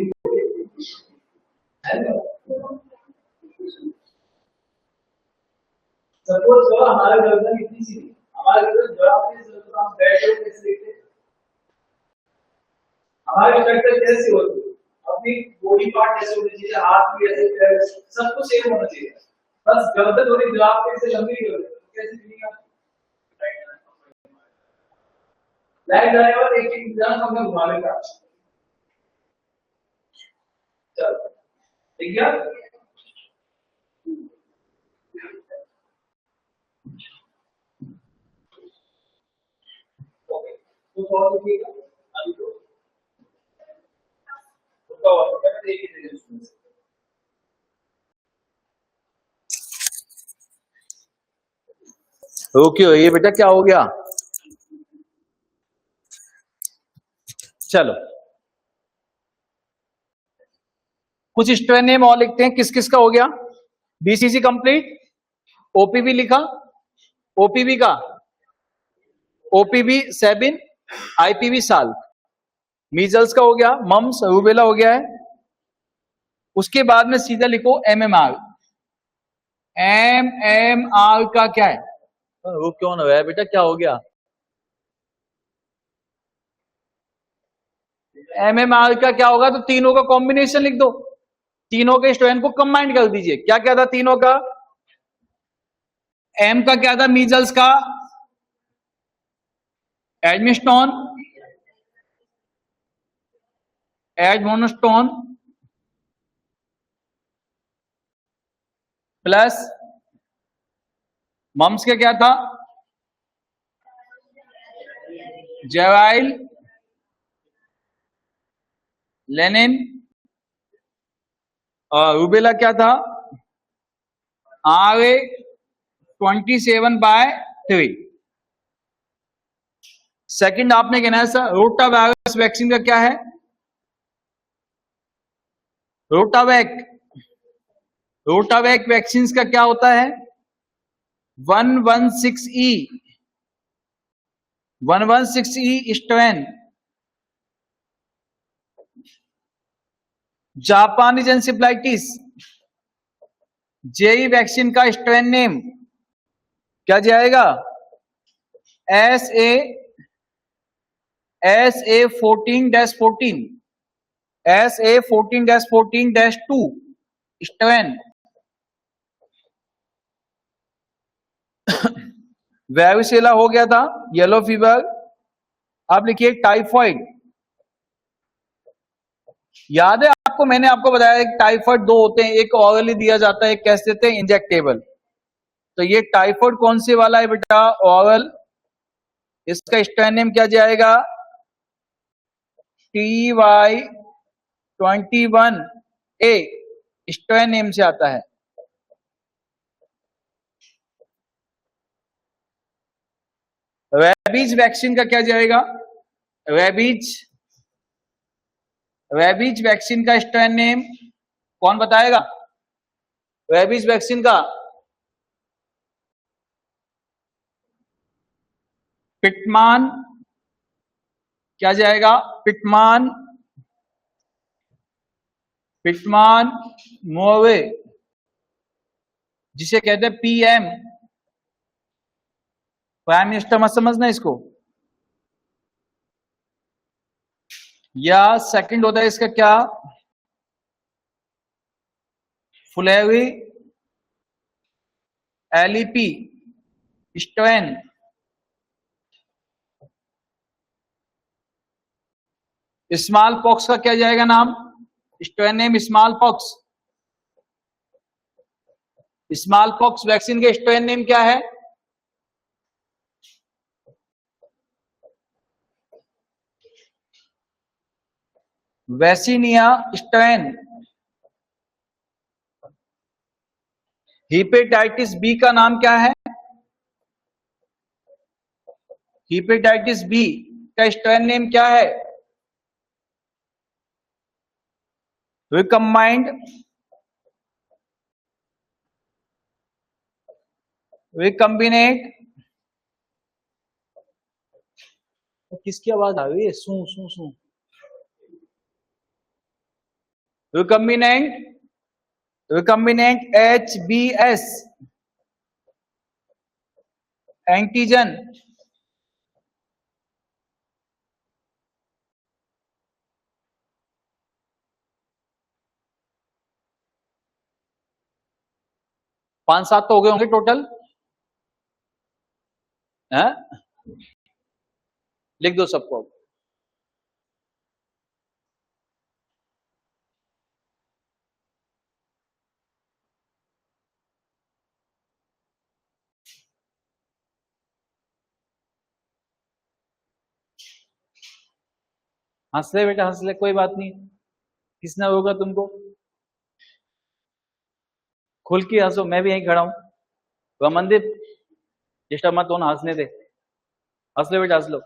सपोज करो हमारे गर्दन इतनी सी, हमारे गर्दन जवाब के जैसे हम बैठे कैसे देखते, हमारे स्ट्रक्चर कैसे होती है, अपनी बॉडी पार्ट ऐसे होने चाहिए, हाथ भी ऐसे, पैर सब कुछ सेम होना चाहिए, बस गर्दन थोड़ी जवाब के जैसे लंबी हो कैसे दिखेगा। लाइट जाने के बाद एक एग्जाम हमने घुमाने का, चलो ठीक है। ओके तो सॉल्व कीजिएगा अभी तो एक ही तरीके से। ओके ये बेटा क्या हो गया, चलो कुछ स्ट्रेन नेम और लिखते हैं, किस किस का हो गया, बीसीसी कंप्लीट, ओपीवी लिखा, ओपीवी का ओपीवी सेबिन, आईपीवी साल, मीजल्स का हो गया, मम्स रूबेला हो गया है, उसके बाद में सीधा लिखो एमएमआर, एमएमआर का क्या है, वो क्यों ना है बेटा, क्या हो गया, एमएमआर का क्या होगा, तो तीनों का कॉम्बिनेशन लिख दो, तीनों के स्ट्रेन को कंबाइन कर दीजिए, क्या क्या था तीनों का, एम का क्या था, मीजल्स का एडमिस्टोन, एडमोनोस्टोन प्लस मम्स का क्या था, जेवाइल लेनिन, और रूबेला क्या था, RA27/3। सेकंड आपने कहना है सर रोटावायरस वैक्सीन का क्या है, रोटावैक वैक्सीन का क्या होता है, 116E strain, Japanese encephalitis, JE vaccine का स्ट्रेन नेम क्या जाएगा, SA14-14 स्ट्रेन। वैरिसेला हो गया था, येलो फीवर, अब लिखिए टाइफॉइड, याद है आपको, मैंने आपको बताया कि टाइफॉइड दो होते हैं, एक ऑरली दिया जाता है, एक कैसे देते हैं, इंजेक्टेबल, तो ये टाइफॉइड कौन से वाला है बेटा, ऑरल, इसका स्ट्रेन नेम क्या जाएगा, TY21A स्ट्रेन नेम से आता है। रेबीज वैक्सीन का क्या जाएगा, रेबीज, रेबीज वैक्सीन का स्ट्रेन नेम कौन बताएगा? रेबीज वैक्सीन का पिटमान, क्या जाएगा? पिटमान, पिटमान मोवे, जिसे कहते हैं पीएम, प्राइम मिनिस्टर मत समझना इसको। या सेकंड होता है इसका क्या? Flavi Alleppey strain. Small pox का क्या जाएगा नाम? Strain name small pox. Small pox vaccine के स्ट्रेन नेम क्या है? Vaccinia strain. हेपेटाइटिस बी का नाम क्या है? हेपेटाइटिस बी का स्ट्रेन नेम क्या है? Recombinant, recombinant. किसकी आवाज आ रही है? सू सू सू। Recombinant, recombinant HBS antigen. पांच सात तो हो गए होंगे टोटल, है? लिख दो सबको। हंस ले बेटा, हंस ले, कोई बात नहीं। किसने होगा तुमको? खुल के हंसो, मैं भी यहीं खड़ा हूं। रमनदीप डिस्टर्ब मत होना, हंसने दे। हंस लो बेटा, हंस लो।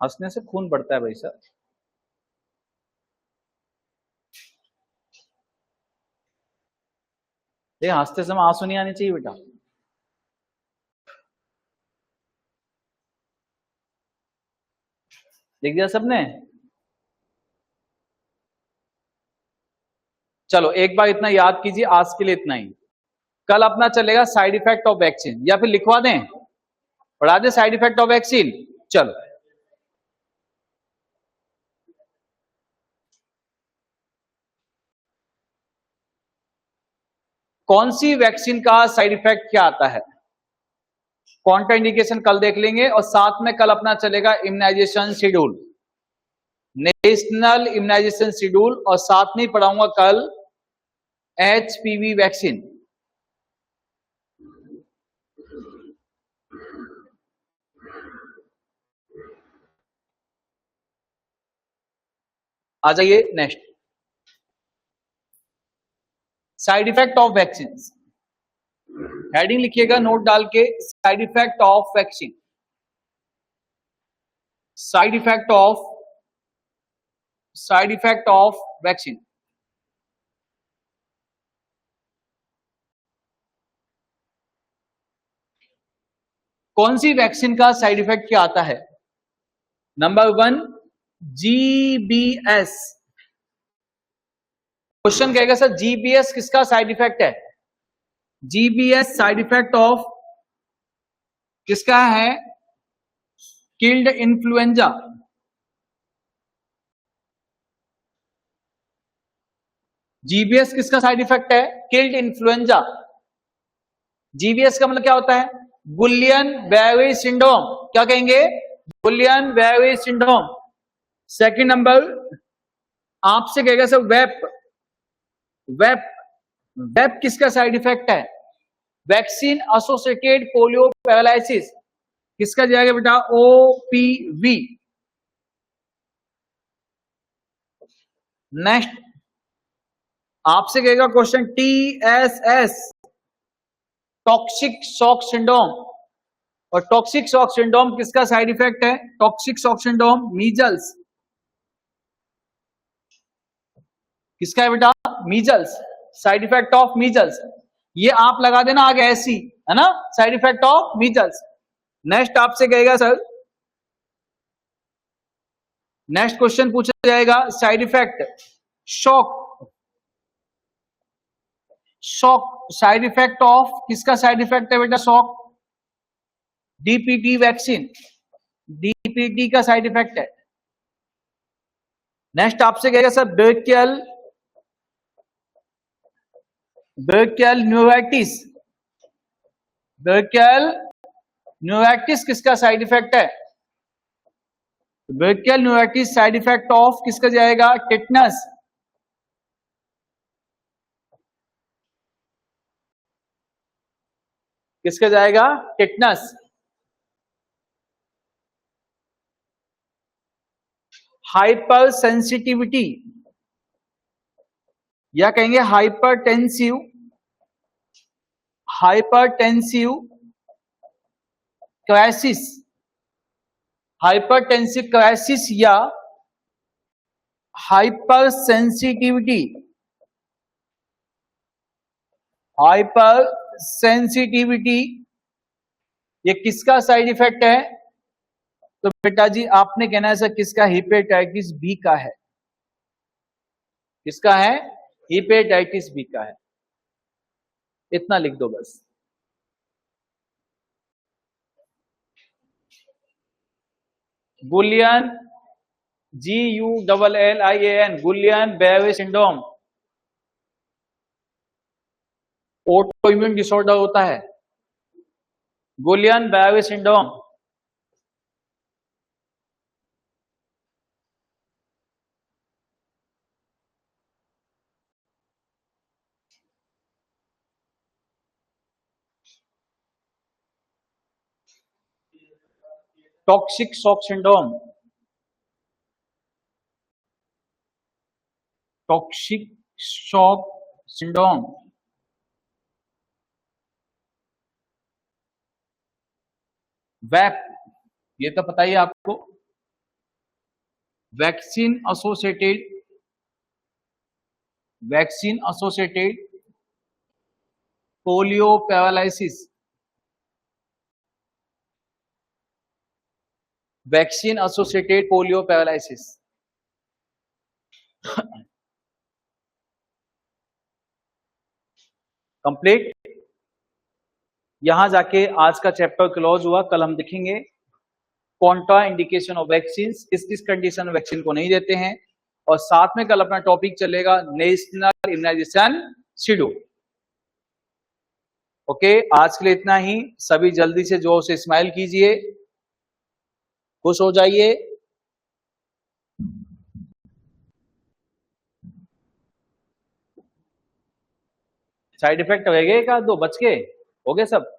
हंसने से खून बढ़ता है भाई साहब। ये हंसते समय आंसू नहीं आने चाहिए बेटा। लिख दिया सबने? चलो एक बार इतना याद कीजिए, आज के लिए इतना ही। कल अपना चलेगा साइड इफेक्ट ऑफ वैक्सीन, या फिर लिखवा दें, पढ़ा दें साइड इफेक्ट ऑफ वैक्सीन। चलो, कौन सी वैक्सीन का साइड इफेक्ट क्या आता है? कॉन्ट्राइंडिकेशन कल देख लेंगे, और साथ में कल अपना चलेगा immunisation schedule, national immunisation schedule, और साथ में पढ़ाऊंगा कल HPV वैक्सीन। आ जाइए next, side effect of vaccine. Heading लिखिएगा नोट डाल के, side effect of vaccine, side effect of vaccine. कौन सी वैक्सीन का साइड इफेक्ट क्या आता है? Number 1 GBS। क्वेश्चन कहेगा सर GBS किसका साइड इफेक्ट है? GBS साइड इफेक्ट ऑफ किसका है? Killed influenza. GBS किसका साइड इफेक्ट है? Killed influenza. GBS का मतलब क्या होता है? गुलियन बेरी सिंड्रोम। क्या कहेंगे? गुलियन बेरी सिंड्रोम। सेकंड नंबर आपसे कहेगा सर वेप, वेप, वेप किसका साइड इफेक्ट है? Vaccine associated polio paralysis. किसका जाएगा बेटा? OPV। नेक्स्ट आपसे कहेगा question TSS, toxic shock syndrome. और टॉक्सिक शॉक सिंड्रोम किसका साइड इफेक्ट है? Toxic shock syndrome measles. किसका है बेटा? Measles. Side effect of measles. ये आप लगा देना आगे ऐसी, है ना, side effect of measles. Next आपसे कहेगा सर, नेक्स्ट क्वेश्चन पूछा जाएगा side effect shock. Shock side effect of, किसका साइड इफेक्ट है बेटा? शॉक। डीपीटी वैक्सीन, डीपीटी का साइड इफेक्ट है। नेक्स्ट आपसे कहेगा sir brachial neuritis. Brachial neuritis किसका साइड इफेक्ट है? Brachial neuritis side effect of किसका जाएगा? टिटनस। किसका जाएगा? टिटनस। हाइपर सेंसिटिविटी या कहेंगे हाइपरटेंसिव क्राइसिस, हाइपरटेंसिव क्राइसिस या हाइपर सेंसिटिविटी। ये किसका साइड इफेक्ट है? तो बेटा जी आपने कहना है सर किसका? हेपेटाइटिस बी का है। किसका है? हेपेटाइटिस बी का है। इतना लिख दो बस। गुलियन GULLIAN गुलियन Barre syndrome auto immune disorder होता है। Guillain Barre syndrome. Toxic shock syndrome, toxic shock syndrome. VAP, ये तो पता ही है आपको, vaccine associated polio paralysis. Vaccine associated polio paralysis. Complete. यहां जाके आज का चैप्टर क्लोज हुआ। कल हम देखेंगे कॉन्ट्रा इंडिकेशन ऑफ वैक्सीन, किस किस कंडीशन में वैक्सीन को नहीं देते हैं। और साथ में कल अपना टॉपिक चलेगा नेशनल इम्यूनाइजेशन शेड्यूल। ओके, आज के लिए इतना ही। सभी जल्दी से जोर से स्माइल कीजिए, खुश हो जाइए। साइड इफेक्ट हो गए? एक आध दो बच के हो गए सब।